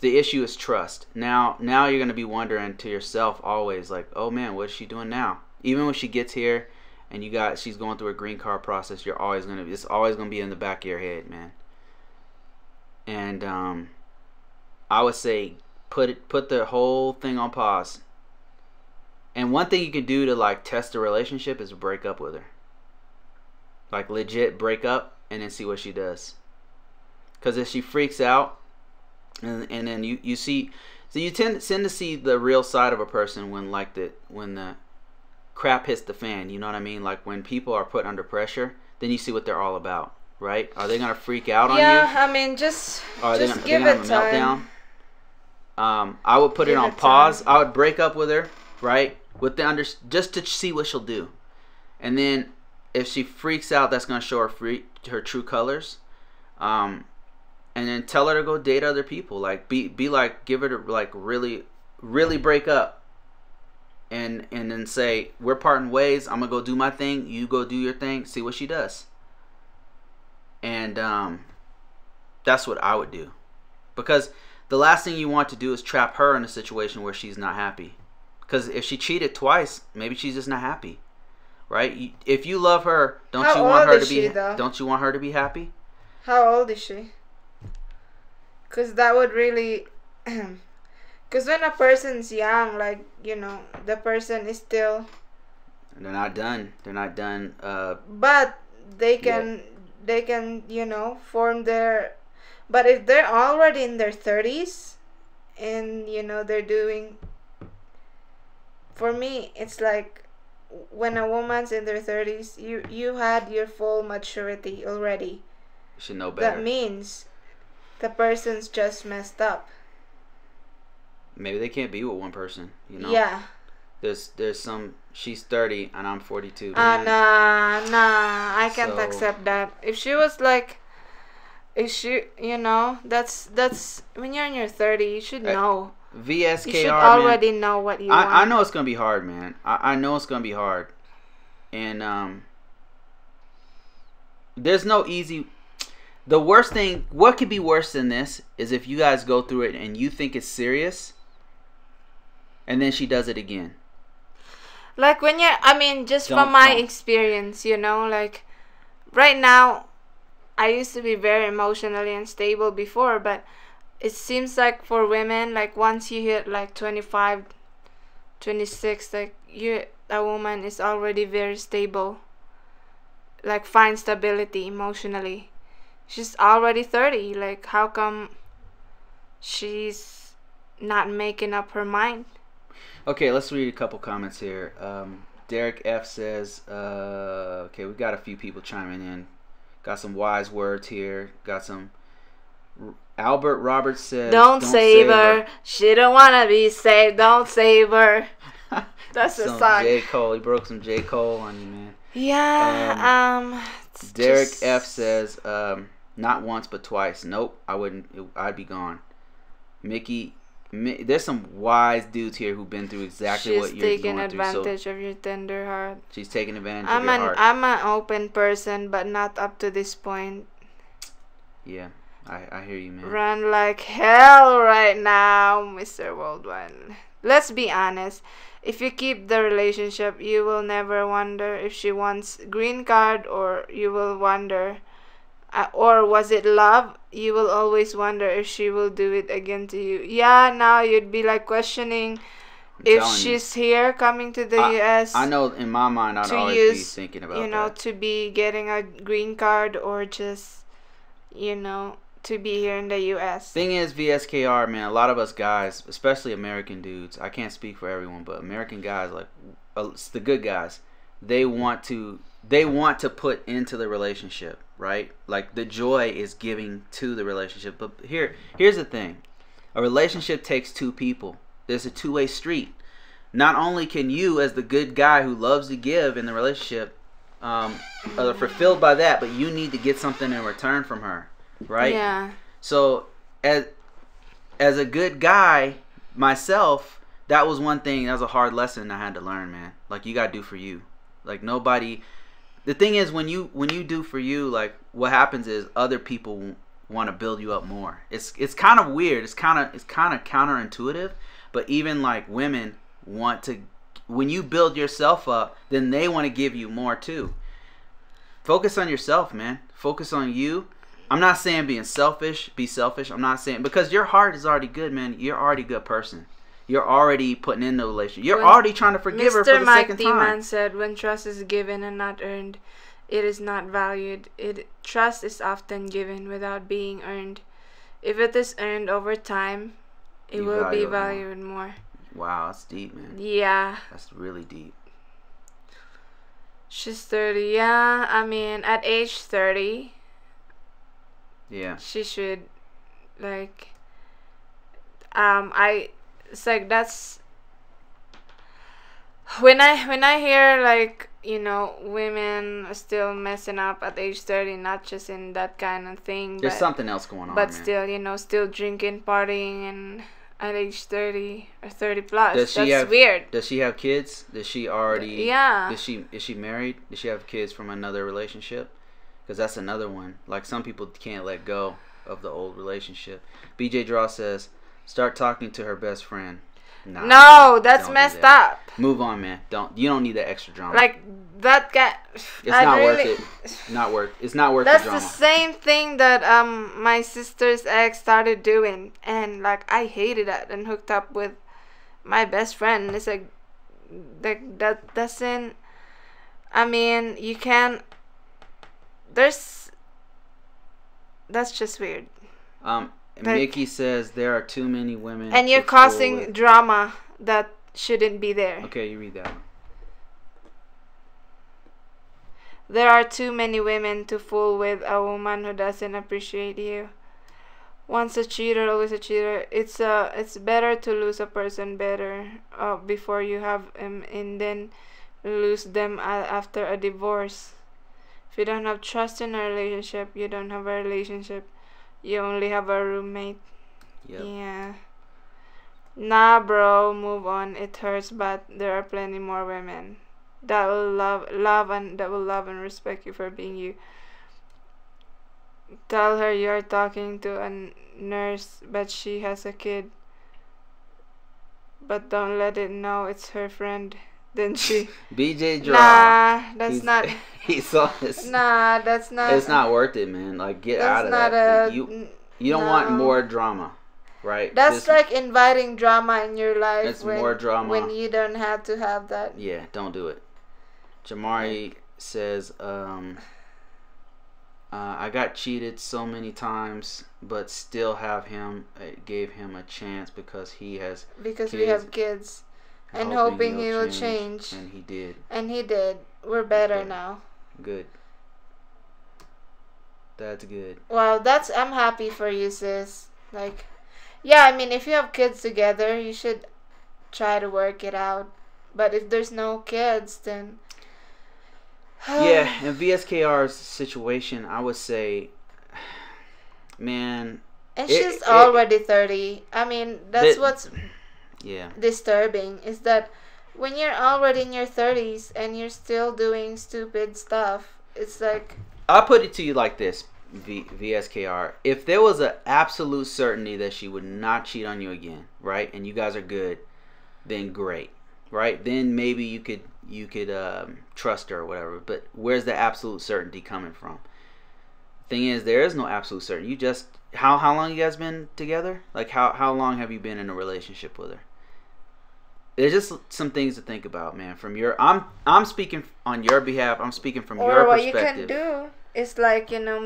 The issue is trust. Now you're gonna be wondering to yourself always, like, oh man, what is she doing now? Even when she gets here and she's going through a green card process, it's always gonna be in the back of your head, man. And I would say put the whole thing on pause. And one thing you can do to like test the relationship is break up with her. Like, legit break up and then see what she does. Because if she freaks out, and then you see, so you tend to see the real side of a person when the crap hits the fan. You know what I mean? Like, when people are put under pressure, then you see what they're all about, right? Are they gonna freak out on you? Yeah, I mean, just give it time. I would put it on pause. I would break up with her, right? Just to see what she'll do, and then if she freaks out, that's gonna show her true colors. And then tell her to go date other people. Like, be like, give her to, like, really, really break up. And then say, we're parting ways. I'm gonna go do my thing. You go do your thing. See what she does. And that's what I would do. Because the last thing you want to do is trap her in a situation where she's not happy. Because if she cheated twice, maybe she's just not happy. Right? If you love her, don't you want her to be happy? How old is she? Because that would really... Because when a person's young, like, the person is still... They're not done. But they can, form their... But if they're already in their 30s, and, they're doing... For me, it's like, when a woman's in their 30s, you had your full maturity already. You should know better. That means the person's just messed up. Maybe they can't be with one person, Yeah. There's some. She's 30 and I'm 42. Nah, Man. nah, I can't So- accept that. If she was like, if she, that's when you're in your 30, you should know. VSKR, You should man. already know what you want. I know it's gonna be hard, man. I know it's gonna be hard, and there's no easy. The worst thing, what could be worse than this, is if you guys go through it and you think it's serious, and then she does it again. Like when you're, I mean, just from Don't- my don't. experience, like right now, I used to be very emotionally unstable before, but it seems like for women, like once you hit like 25, 26, like a woman is already very stable, like find stability emotionally. She's already 30. Like, how come she's not making up her mind? Okay, let's read a couple comments here. Derek F says, okay, we got a few people chiming in. Got some wise words here. Got some. Albert Roberts says, Don't save her. She don't wanna be saved. Don't save her. That's the Some song. J. Cole. He broke some J. Cole on you, man. Yeah. It's Derek just- F says, not once but twice. Nope, I wouldn't. I'd be gone. Mickey, there's some wise dudes here who've been through exactly She's what you're taking going through. So advantage of your tender heart. she's taking advantage of your heart. I'm an open person, but not up to this point. Yeah, I hear you, man. Run like hell right now, Mr. Worldwide. Let's be honest. If you keep the relationship, you will never wonder if she wants green card, or you will wonder, or was it love? You will always wonder if she will do it again to you. Yeah, now you'd be like questioning if telling you. she's here coming to the US. I know in my mind I'd to always use, be thinking about that. to be getting a green card, or just, to be here in the US. Thing is, VSKR, man, a lot of us guys, especially American dudes, I can't speak for everyone, but American guys, like it's the good guys, they want to put into the relationship, right? Like the joy is giving to the relationship. But here's the thing. A relationship takes two people. There's a two-way street. Not only can you, as the good guy who loves to give in the relationship, are fulfilled by that, but you need to get something in return from her, right? Yeah. So as a good guy myself, that was one thing. That was a hard lesson I had to learn, man. Like, you gotta do for you. Like, nobody. The thing is, when you do for you, like, what happens is other people want to build you up more. It's kind of weird. It's kind of counterintuitive. But even like women want to. When you build yourself up, then they want to give you more too. Focus on yourself, man. Focus on you. I'm not saying being selfish. Be selfish. I'm not saying, because your heart is already good, man. You're already a good person. You're already putting in the relationship. You're already trying to forgive her for the Mike second D-Man time. said, when trust is given and not earned, it is not valued. Trust is often given without being earned. If it is earned over time, it You will be value it more. valued more. Wow, that's deep, man. Yeah. That's really deep. She's 30. Yeah, I mean, at age 30, Yeah. she should, like, it's like, that's when I hear, like, women are still messing up at age 30, not just in that kind of thing, There's but something else going on, but man. still, still drinking, partying, and at age 30 or 30 plus. Does she That's have, weird. Does she have kids? Does she already? Yeah. Is she married? Does she have kids from another relationship? Because that's another one. Like, some people can't let go of the old relationship. BJ Draw says, start talking to her best friend. Nah, No, that's don't do messed that. up. Move on, man. You don't need that extra drama. Like, that guy. it's not worth it. It's not worth That's the the drama. same thing that my sister's ex started doing, and like, I hated that, and hooked up with my best friend. It's like that doesn't. I mean, you can't. That's just weird. Mickey says there are too many women. And you're to fool causing with. drama that shouldn't be there. Okay, you read that one. There are too many women to fool with a woman who doesn't appreciate you. Once a cheater, always a cheater. It's better to lose a person better before you have him, and then lose them after a divorce. If you don't have trust in a relationship, you don't have a relationship. You only have a roommate. Yep. Yeah. Nah, bro, move on. It hurts, but there are plenty more women that will love and respect you for being you. Tell her you're talking to a nurse, but she has a kid. But don't let it know it's her friend. Then she. BJ Draw. Nah, that's not. He saw this. Nah, that's not. It's not worth it, man. Like, get out of That's that. not a. You don't no. want more drama, right? That's like inviting drama in your life. It's more drama when you don't have to have that. Yeah, don't do it. Jamari says, I got cheated so many times, but still have him. Gave him a chance because he has. Because we have kids, and hoping he will change. And he did. And he did. We're better now. Good. That's good. Well, I'm happy for you, sis. Like, yeah, I mean, if you have kids together, you should try to work it out. But if there's no kids, then. Yeah, in VSKR's situation, I would say, man. And she's already 30. I mean, that's what's disturbing, is that when you're already in your 30s and you're still doing stupid stuff, it's like. I'll put it to you like this, VSKR. If there was an absolute certainty that she would not cheat on you again, right, and you guys are good, then great, right? Then maybe you could trust her or whatever. But where's the absolute certainty coming from? Thing is, there is no absolute certainty. You just how long you guys been together? Like how long have you been in a relationship with her? There's just some things to think about, man. From your, I'm speaking on your behalf. I'm speaking from your perspective. Or what you can do is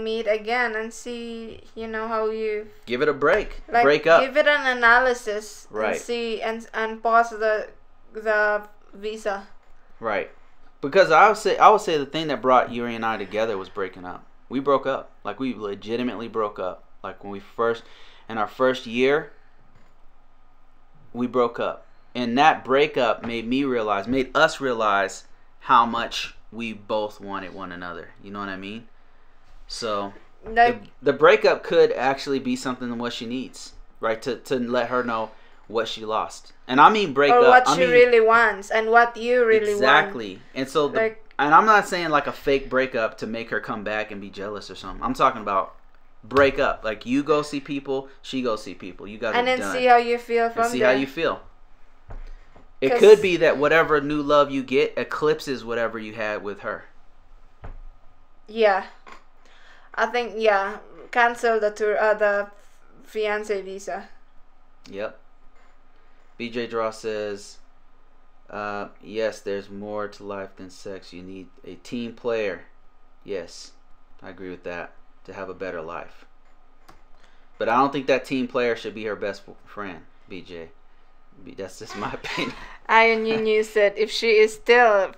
meet again and see, how you give it a break. Break up. Give it an analysis. Right. And see and pause the visa. Right. Because I would say the thing that brought Yuri and I together was breaking up. We broke up. Like, we legitimately broke up. Like, when in our first year, we broke up. And that breakup made us realize how much we both wanted one another. You know what I mean? So the breakup could actually be something than what she needs, right? To let her know what she lost. And I mean break up. Or what she really wants and what you really want. Exactly. And so and I'm not saying like a fake breakup to make her come back and be jealous or something. I'm talking about break up. Like, you go see people, she go see people. You guys and then see how you feel from there. See how you feel. It could be that whatever new love you get eclipses whatever you had with her. Yeah. I think, cancel the fiancé visa. Yep. BJ Draw says, yes, there's more to life than sex. You need a team player. Yes, I agree with that, to have a better life. But I don't think that team player should be her best friend, BJ. That's just my opinion. Iron Union said if she is still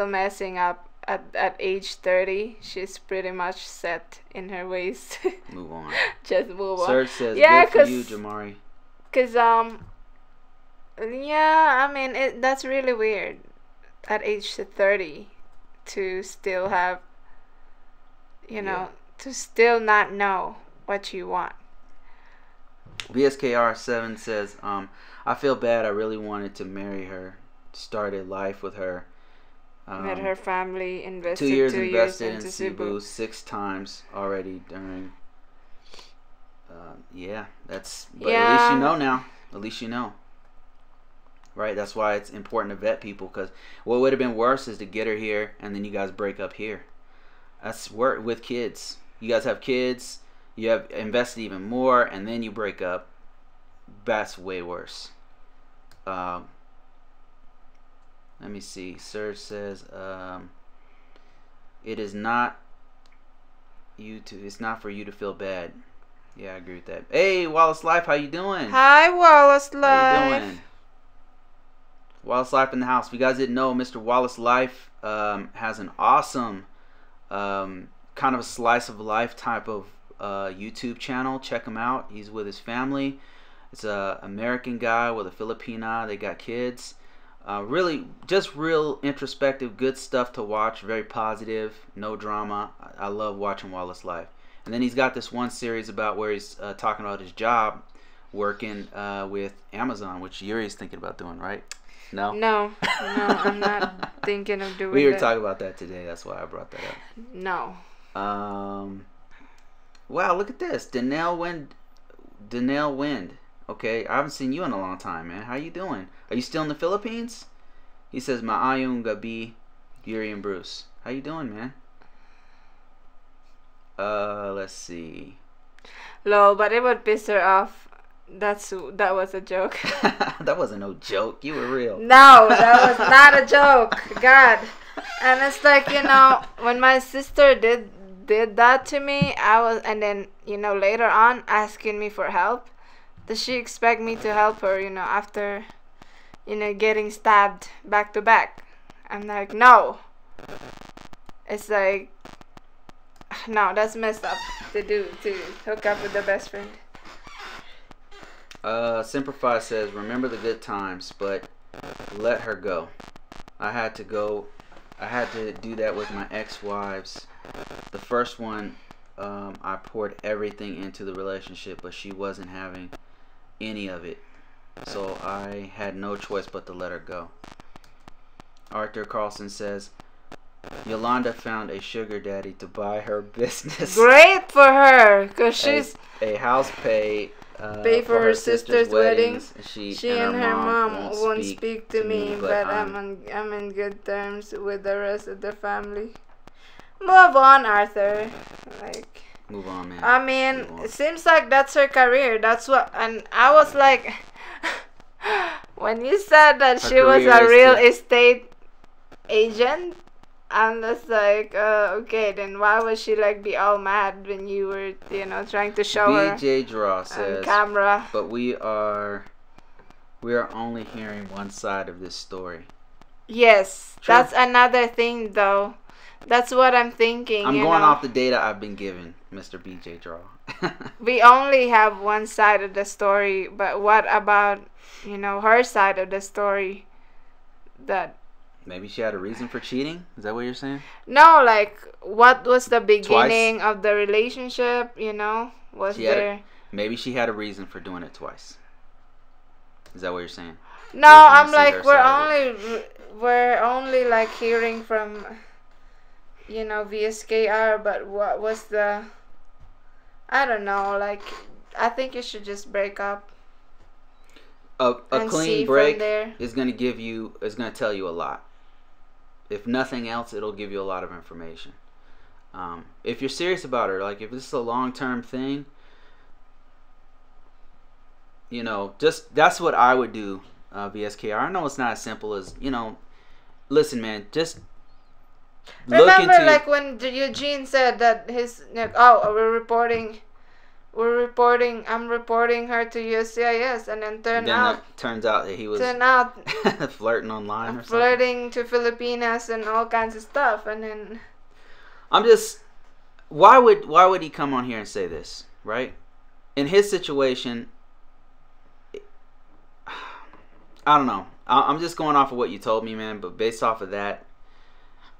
messing up at age 30, she's pretty much set in her ways. Move on. Just move on. Serge says, good for you, Jamari. Because, I mean, that's really weird at age 30 to still have, to still not know what you want. VSKR7 says, I feel bad. I really wanted to marry her, started life with her. Met her family, invested 2 years invested into in Cebu 6 times already during. That's. But at least you know now. At least you know. Right? That's why it's important to vet people, because what would have been worse is to get her here and then you guys break up here. That's work with kids. You guys have kids. You have invested even more, and then you break up. That's way worse. Let me see. Serge says, it's not for you to feel bad. Yeah, I agree with that. Hey, Wallace Life, how you doing? Hi, Wallace Life. How you doing? Wallace Life in the house. If you guys didn't know, Mr. Wallace Life has an awesome kind of a slice of life type of YouTube channel. Check him out. He's with his family. It's a American guy with a Filipina. They got kids. Really, just real introspective, good stuff to watch. Very positive, no drama. I love watching Wallace Life. And then he's got this one series about where he's talking about his job working with Amazon, which Yuri's thinking about doing, right? No? No, I'm not thinking of doing that. We were talking about that today. That's why I brought that up. No. Wow, look at this. Danelle Wind. Okay, I haven't seen you in a long time, man. How you doing? Are you still in the Philippines? He says, Maayong gabi, Yuri and Bruce. How you doing, man? Let's see. Lol, but it would piss her off. That was a joke. That wasn't no joke. You were real. No, that was not a joke. God. And it's like, when my sister did that to me, and then, later on asking me for help. Does she expect me to help her, after, getting stabbed back to back? I'm like, no. It's like, no, that's messed up to hook up with the best friend. Simplify says, remember the good times, but let her go. I had to do that with my ex-wives. The first one, I poured everything into the relationship, but she wasn't having any of it. So I had no choice but to let her go. Arthur Carlson says, Yolanda found a sugar daddy to buy her business. Great for her, because she's a house pay for her sister's wedding. She and her mom won't speak to me, but I'm in good terms with the rest of the family. Move on, Arthur. Move on, man. I mean, it seems like that's her career. That's what, and I was like, when you said that she was a real estate agent, I'm just like, okay, then why would she be all mad when you were, trying to show her BJ Draw says, on camera? But we are only hearing one side of this story. Yes, True. That's another thing, though. That's what I'm thinking. I'm going off the data I've been given, Mr. BJ Draw. We only have one side of the story, but what about, her side of the story? That maybe she had a reason for cheating? Is that what you're saying? No, what was the beginning of the relationship, Maybe she had a reason for doing it twice. Is that what you're saying? No, I'm like, we're only hearing from, VSKR, but what was the, I don't know, I think you should just break up. A clean break is going to tell you a lot. If nothing else, it'll give you a lot of information. If you're serious about her, if this is a long-term thing, just that's what I would do, VSKR. I know it's not as simple as, listen, man, just remember when Eugene said that I'm reporting her to USCIS, and then turns out that he was flirting online or flirting to Filipinas and all kinds of stuff. And then why would he come on here and say this, right? In his situation, I don't know. I'm just going off of what you told me, man, but based off of that,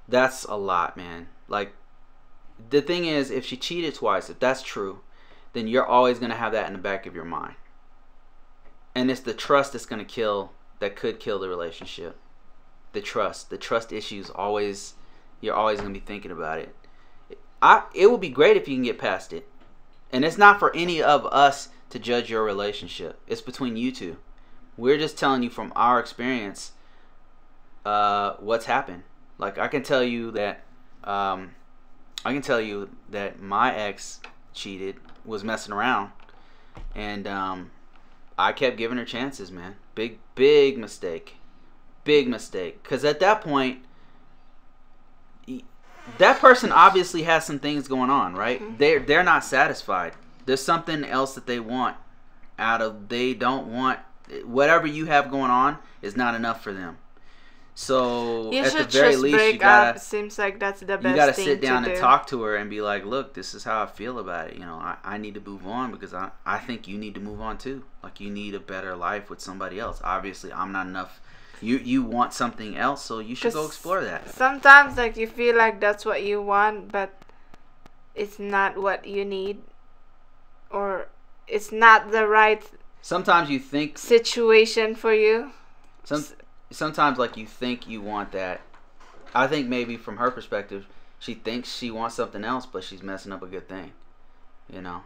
that's a lot, man. The thing is, if she cheated twice, if that's true, then you're always going to have that in the back of your mind. And it's the trust that could kill the relationship. The trust issues, you're always going to be thinking about it. It would be great if you can get past it. And it's not for any of us to judge your relationship. It's between you two. We're just telling you from our experience what's happened. I can tell you that my ex cheated, was messing around, and I kept giving her chances, man. Big mistake, because at that point, that person obviously has some things going on, right? Mm-hmm. They're not satisfied. There's something else that they want they don't want whatever you have going on is not enough for them. So You at the should very just least, break you gotta up. Seems like that's the you best gotta thing sit down to and do. talk to her and be like, look, this is how I feel about it. You know, I need to move on because I think you need to move on too. Like, you need a better life with somebody else. Obviously, I'm not enough. You want something else, so you should go 'Cause explore that. Sometimes, like, you feel like that's what you want, but it's not what you need, or it's not the right Sometimes you think situation for you. sometimes like you think you want that. I think maybe from her perspective, she thinks she wants something else, but she's messing up a good thing, you know.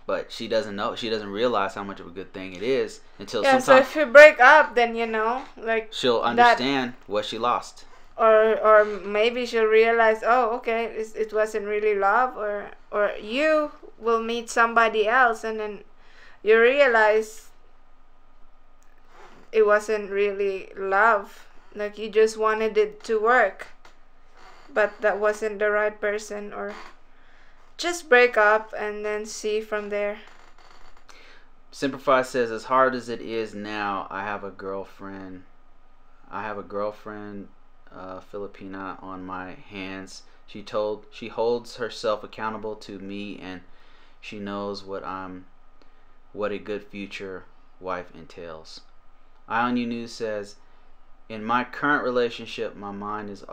But she doesn't know. She doesn't realize how much of a good thing it is until Yeah, so sometimes if you break up, then like she'll understand what she lost. or maybe she'll realize, oh, okay, it wasn't really love, or you will meet somebody else, and then you realize it wasn't really love. Like, you just wanted it to work, but that wasn't the right person. Or just break up and then see from there. Simplify says, as hard as it is now, I have a girlfriend, Filipina, on my hands. She holds herself accountable to me, and she knows what a good future wife entails. Eye on You News says, in my current relationship, my mind is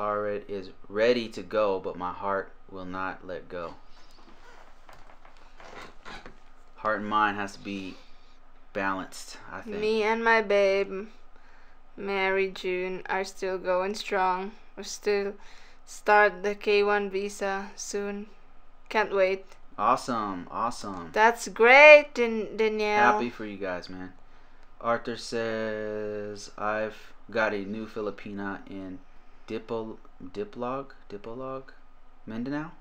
ready to go, but my heart will not let go. Heart and mind has to be balanced, I think. Me and my babe, Mary June, are still going strong. We'll still start the K1 visa soon. Can't wait. Awesome. That's great, Danielle. Happy for you guys, man. Arthur says, I've got a new Filipina in Dipolog, Mindanao.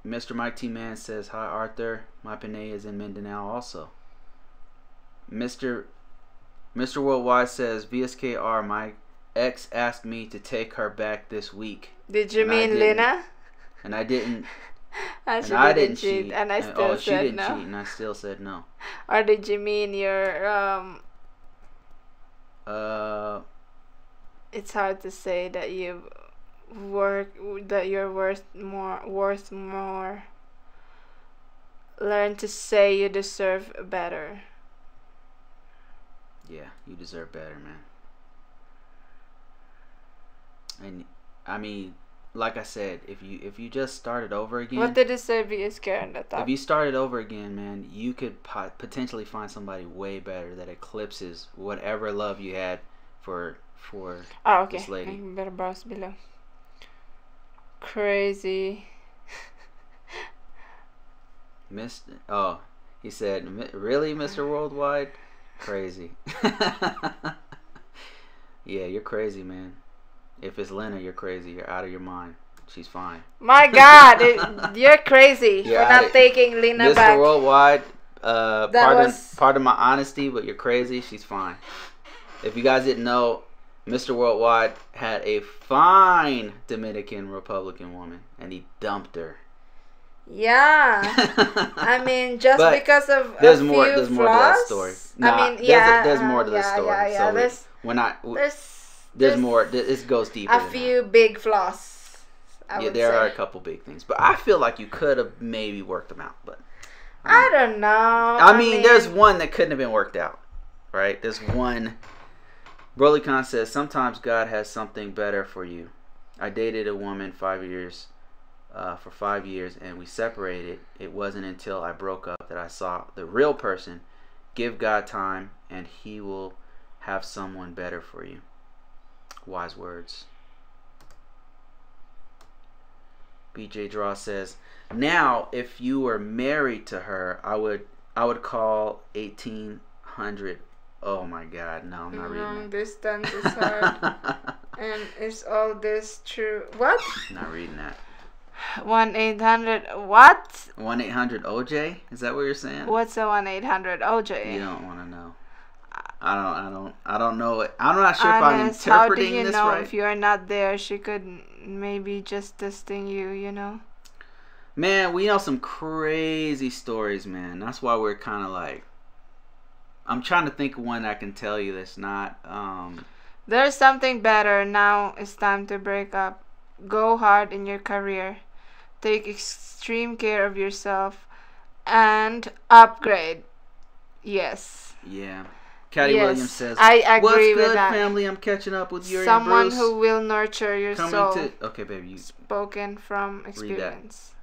Mr. Mike T. Man says, hi Arthur, my Panay is in Mindanao also. Mr. Worldwide says, VSKR, my ex asked me to take her back this week. Did you mean Lena? And I didn't. And she didn't cheat, and I still said she didn't no. cheat, and I still said no. Or did you mean your It's hard to say that you're worth more. Learn to say you deserve better. Yeah, you deserve better, man. And I mean, like I said, if you just started over again. What did it say, VSK on the top? If you started over again, man, you could potentially find somebody way better that eclipses whatever love you had for this lady. I better browse below. Crazy. He said, really, Mr. Worldwide? Crazy. Yeah, you're crazy, man. If it's Lena, you're crazy. You're out of your mind. She's fine. My God, you're crazy for not taking Lena back. Mr. Worldwide, pardon my honesty, but you're crazy. She's fine. If you guys didn't know, Mr. Worldwide had a fine Dominican Republican woman, and he dumped her. Yeah, I mean, just because of there's a more. few There's more flaws? to that story. No, I mean, yeah, there's more to the story. Yeah. There's more. This goes deeper. A few big flaws. There are a couple big things, but I feel like you could have maybe worked them out. But I don't know. I mean, there's one that couldn't have been worked out, right? There's one. Broly Khan says, sometimes God has something better for you. I dated a woman for 5 years, and we separated. It wasn't until I broke up that I saw the real person. Give God time, and He will have someone better for you. Wise words. BJ Draw says, now if you were married to her, I would call 1800. Oh my God, no, I'm not reading that. Distance is hard. And is all this true? What? Not reading that. 1-800 what? 1-800-OJ? Is that what you're saying? What's a 1-800-OJ? You don't want to know. I don't know it. I'm not sure if I'm interpreting this right. How do you know if you're not there? She could maybe just testing you, you know? Man, we know some crazy stories, man. That's why we're kind of like, I'm trying to think of one I can tell you that's not. There's something better. Now it's time to break up. Go hard in your career. Take extreme care of yourself. And upgrade. Yes. Yeah. Caddy Yes, Williams says, I agree "What's with good, that. family? I'm catching up with Yuri Someone and Bruce. who will nurture your soul. Okay, baby. You Spoken from read that. experience.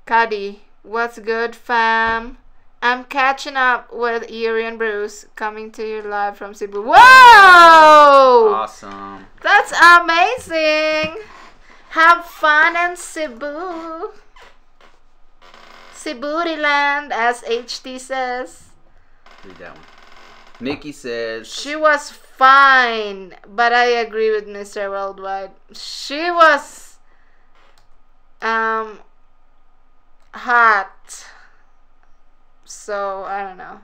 Caddy, what's good, fam? I'm catching up with Yuri and Bruce, coming to you live from Cebu. Whoa! Awesome. That's amazing. Have fun in Cebu. Ceburyland, as HT says. Read that one. Nikki says, She was fine, but I agree with Mr. Worldwide. She was hot. So I don't know.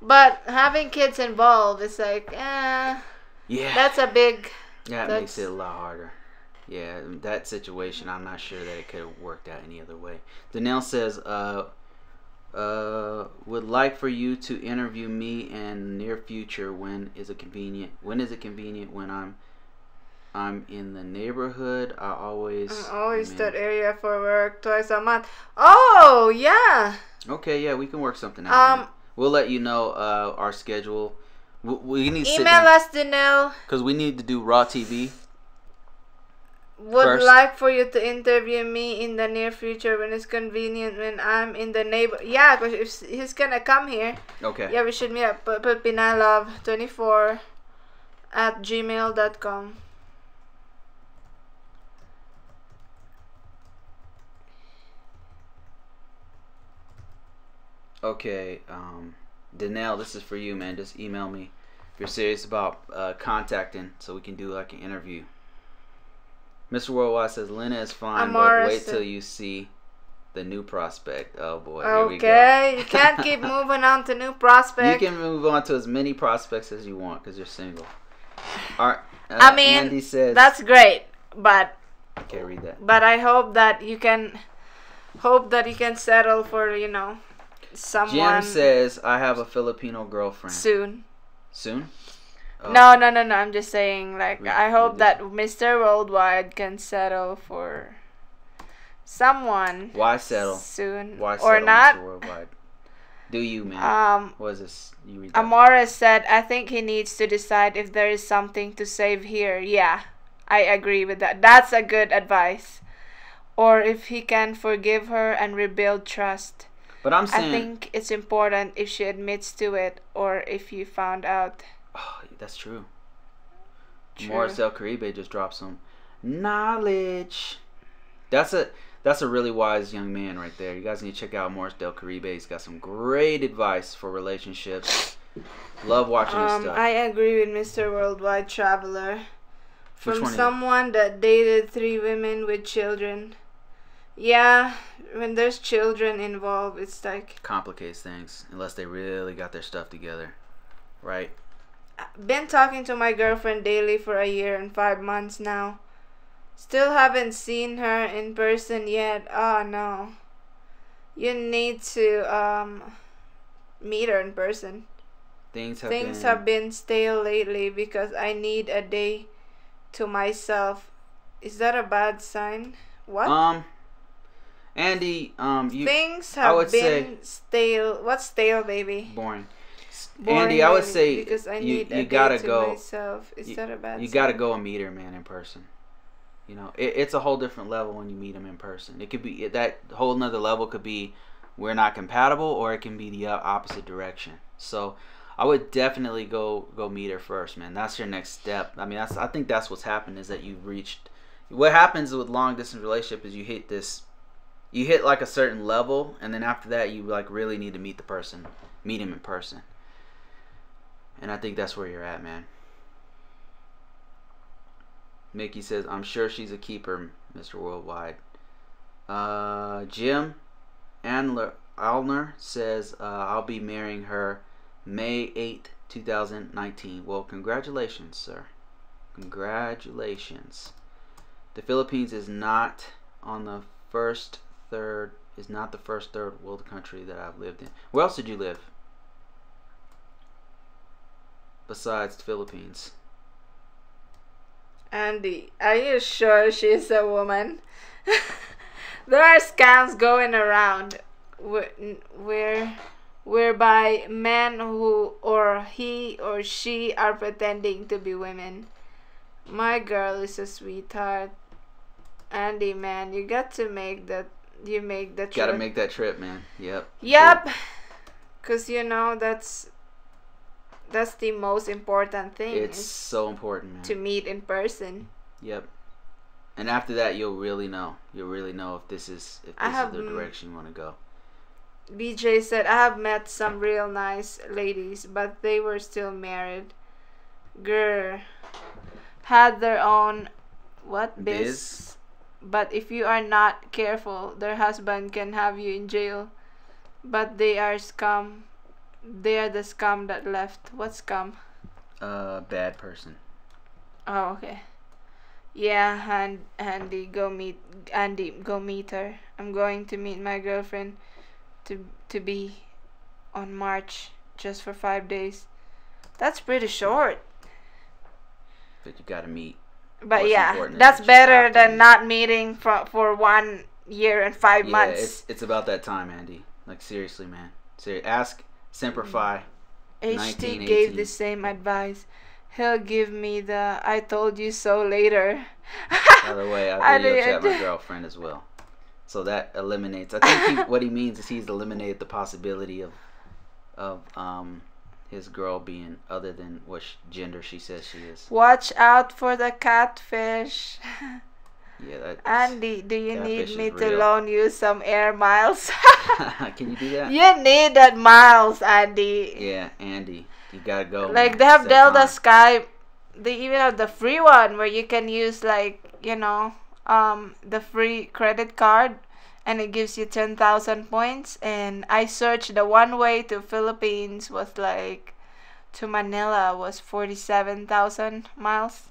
But having kids involved is like, yeah, that's a big. that makes it a lot harder. Yeah, that situation, I'm not sure that it could have worked out any other way. Danelle says, would like for you to interview me in the near future. When is it convenient? When I'm in the neighborhood. I'm always that area for work twice a month. Oh yeah. Okay, yeah, we can work something out. Man. We'll let you know our schedule. We need to email us to know, because we need to do Raw TV. Would first. like for you to interview me in the near future when it's convenient, when I'm in the neighbor. Yeah, because if he's gonna come here. Okay. Yeah, we should meet up. Put pinalove24@gmail.com. Okay, Danelle, this is for you, man. Just email me if you're serious about contacting, so we can do like an interview. Mr. Worldwide says Lena is fine, Amara but wait said- till you see the new prospect. Oh boy, here we go. Okay, you can't keep moving on to new prospect. You can move on to as many prospects as you want because you're single. All right. I mean, Andy says, that's great, but okay, read that. but I hope that you can settle for someone. Jim says I have a Filipino girlfriend. Soon. Soon? Oh. No. I'm just saying, like, I hope read that Mr. Worldwide can settle for someone. Why settle? Soon. Why settle, or not? Mr. Worldwide? Do you, man? What is this? You read that? Amora said, I think he needs to decide if there is something to save here. Yeah, I agree with that. That's a good advice. Or if he can forgive her and rebuild trust. But I'm saying, I think it's important if she admits to it, or if you found out. Oh, that's true. True. Morris Del Caribe just dropped some knowledge. That's a really wise young man right there. You guys need to check out Morris Del Caribe. He's got some great advice for relationships. Love watching his stuff. I agree with Mr. Worldwide Traveler. Which From one is it? someone that dated 3 women with children. Yeah, when there's children involved, it's like... Complicates things unless they really got their stuff together. Right? Been talking to my girlfriend daily for a year and 5 months now. Still haven't seen her in person yet. Oh no. You need to meet her in person. Things have been stale lately because I need a day to myself. Is that a bad sign? What? Andy, Things I would have been stale. What's stale, baby? boring. Boring, Andy, I would maybe, say because I you need a gotta day to go. myself. Is that a bad sign? You gotta go and meet her, man, in person. You know, it's a whole different level when you meet him in person. It could be that whole nother level could be we're not compatible, or it can be the opposite direction. So I would definitely go meet her first, man. That's your next step. I mean, I think that's what's happened, is that you've reached. What happens with long distance relationship is you hit like a certain level, and then after that you like really need to meet him in person. And I think that's where you're at, man. Mickey says, I'm sure she's a keeper, Mr. Worldwide. Jim Alner says, I'll be marrying her May 8th, 2019. Well, congratulations, sir. Congratulations. The Philippines is not the first third world country that I've lived in. Where else did you live? besides the Philippines? Andy, are you sure she's a woman? There are scams going around whereby men who or he or she are pretending to be women. My girl is a sweetheart. Andy, man, you got to make that. You make the trip. Gotta make that trip, man. Yep. Yep. Cause that's the most important thing. It's so important, man. To meet in person. Yep. And after that, you'll really know. You'll really know if this is the direction you want to go. BJ said, I have met some real nice ladies, but they were still married. Grr. Had their own biz. But if you are not careful, their husband can have you in jail. But they are scum. They are the scum that left. What scum? Bad person. Oh, okay. Yeah, Andy, go meet her. I'm going to meet my girlfriend to be on March just for 5 days. That's pretty short. But you gotta meet. But yeah, that's better than not meeting for 1 year and 5 months. It's about that time, Andy. Like, seriously, man. Ask Simplify. HT gave the same advice. He'll give me the I told you so later. By the way, I video chat my girlfriend as well. So that eliminates. I think what he means is he's eliminated the possibility of his girl being other than what gender she says she is. Watch out for the catfish. Yeah, Andy, do you need me to loan you some air miles? Can you do that? You need that miles, Andy. Yeah, Andy, you gotta go. Like, they have Delta Sky. They even have the free one where you can use, like, the free credit card, and it gives you 10,000 points. And I searched the one way to Philippines was like to Manila was 47,000 miles.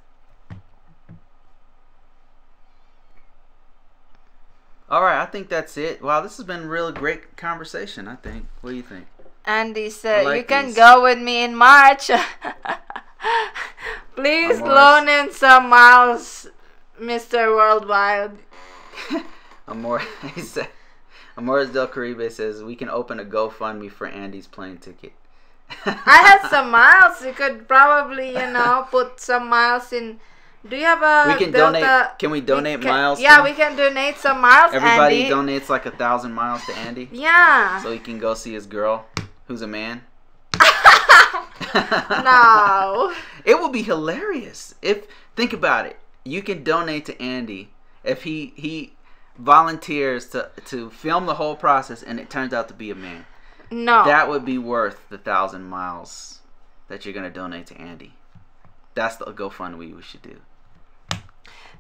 All right, I think that's it. Wow, this has been a really great conversation, I think. What do you think? Andy said, you can go with me in March. Please loan in some miles, Mr. Worldwide. He said, Amores Del Caribe says, we can open a GoFundMe for Andy's plane ticket. I had some miles. You could probably, put some miles in. Do you have a We can Delta? donate. Can we donate miles? Yeah, we can donate some miles. Everybody Andy donates like 1,000 miles to Andy. Yeah. So he can go see his girl, who's a man. No. It will be hilarious if think about it. You can donate to Andy if he volunteers to film the whole process, and it turns out to be a man. No. That would be worth the 1,000 miles that you're gonna donate to Andy. That's the GoFundMe we should do.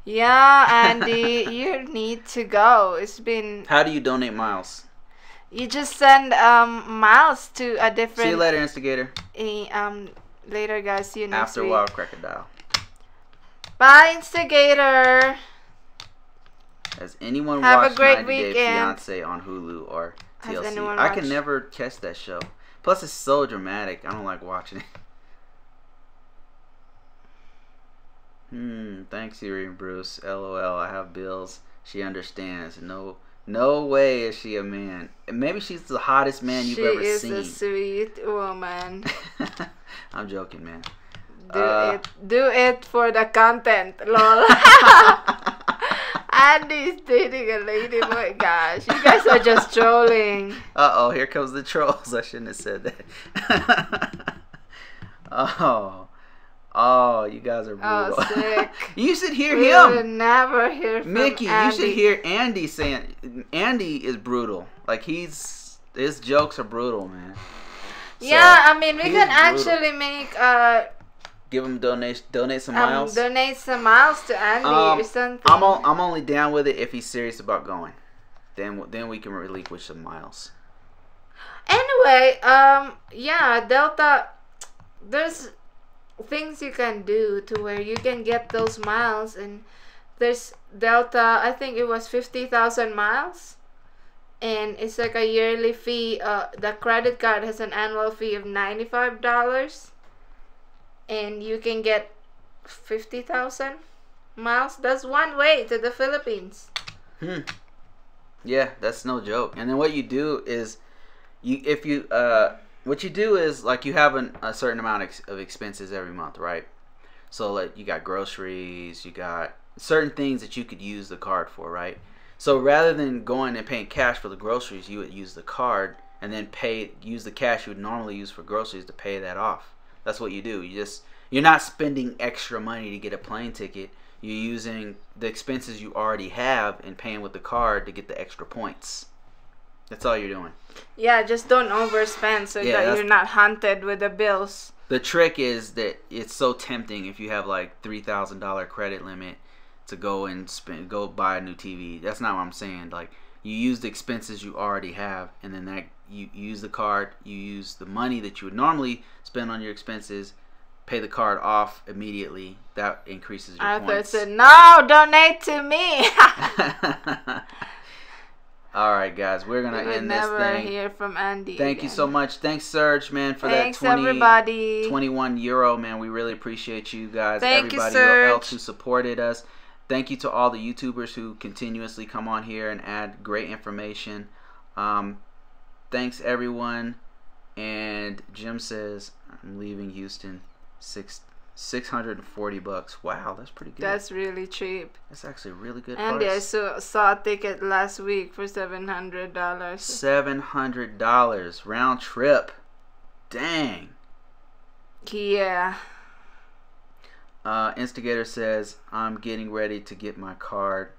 Yeah, Andy, you need to go. It's been. How do you donate miles? You just send miles to a different. See you later, Instigator. Later, guys. See you next After week. Wild Crocodile. Bye, Instigator. Has anyone Have watched a great 90 Day weekend. Fiancé on Hulu or Has TLC? anyone I can watched? never catch that show. Plus, it's so dramatic. I don't like watching it. Thanks, Siri and Bruce. LOL. I have bills. She understands. No way is she a man. Maybe she's the hottest man you've ever seen. She is a sweet woman. I'm joking, man. Do it for the content, lol. Andy's dating a lady boy. Gosh, you guys are just trolling. Uh-oh, here comes the trolls. I shouldn't have said that. Oh, you guys are brutal. Oh, sick. You should hear We him. will never hear from Mickey, Andy. you should hear Andy saying Andy is brutal. Like his jokes are brutal, man. Yeah, So, I mean, we he's can brutal. actually make Give him donate some miles. donate some miles to Andy or something. I'm only down with it if he's serious about going. Then we can relinquish some miles. Anyway, yeah, Delta. There's things you can do to where you can get those miles, and there's Delta. I think it was 50,000 miles, and it's like a yearly fee. The credit card has an annual fee of $95. and you can get 50,000 miles. That's one way to the Philippines. Yeah, that's no joke. And then what you do is, what you do is like you have a certain amount of expenses every month, right? So like you got groceries, you got certain things that you could use the card for, right? So rather than going and paying cash for the groceries, you would use the card and then use the cash you would normally use for groceries to pay that off. That's what you do. You're not spending extra money to get a plane ticket. You're using the expenses you already have and paying with the card to get the extra points. That's all you're doing. Yeah, just don't overspend so that you're not hunted with the bills. The trick is that it's so tempting if you have like $3,000 credit limit to go buy a new TV. That's not what I'm saying. Like, you use the expenses you already have, and then that you use the card, you use the money that you would normally spend on your expenses, pay the card off immediately. That increases your Arthur points. said, "No, donate to me." All right, guys, we're gonna end this thing. Never hear from Andy. Thank you so much. Thanks, Serge, man, for Thanks, that everybody. 21 euro, man. We really appreciate you guys. Thank Everybody you, Serge. else who supported us. Thank you to all the YouTubers who continuously come on here and add great information. Thanks, everyone. And Jim says, I'm leaving Houston. $640. Wow, that's pretty good. That's really cheap. That's actually a really good Andy, price. I saw a ticket last week for $700. $700 round trip. Dang. Yeah. Instigator says, I'm getting ready to get my card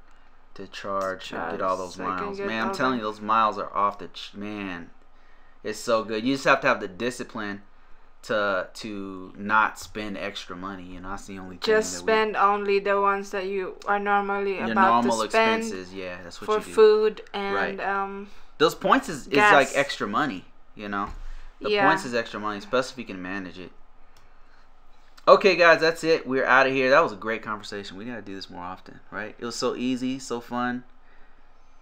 to charge and get all those miles. Man, I'm telling you, those miles are off the man. It's so good. You just have to have the discipline to not spend extra money. You know, that's the only thing. Just spend only the ones that you are normally your about normal to spend expenses. Yeah, that's what for you do. food and those points is like extra money. You know, the points is extra money, especially if you can manage it. Okay, guys, that's it. We're out of here. That was a great conversation. We gotta do this more often, right? It was so easy, so fun.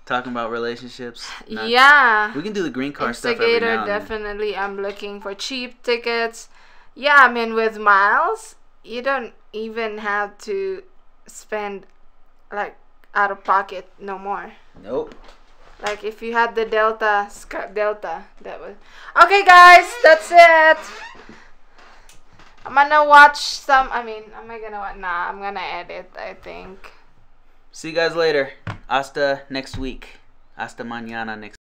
Talking about relationships. Yeah. We can do the green card stuff every now and definitely. I'm looking for cheap tickets. Yeah, I mean, with miles, you don't even have to spend like out of pocket no more. Nope. Like if you had the Delta, that was okay, guys. That's it. I'm gonna watch some. I mean, am I gonna watch? Nah, I'm gonna edit, I think. See you guys later. Hasta next week. Hasta mañana next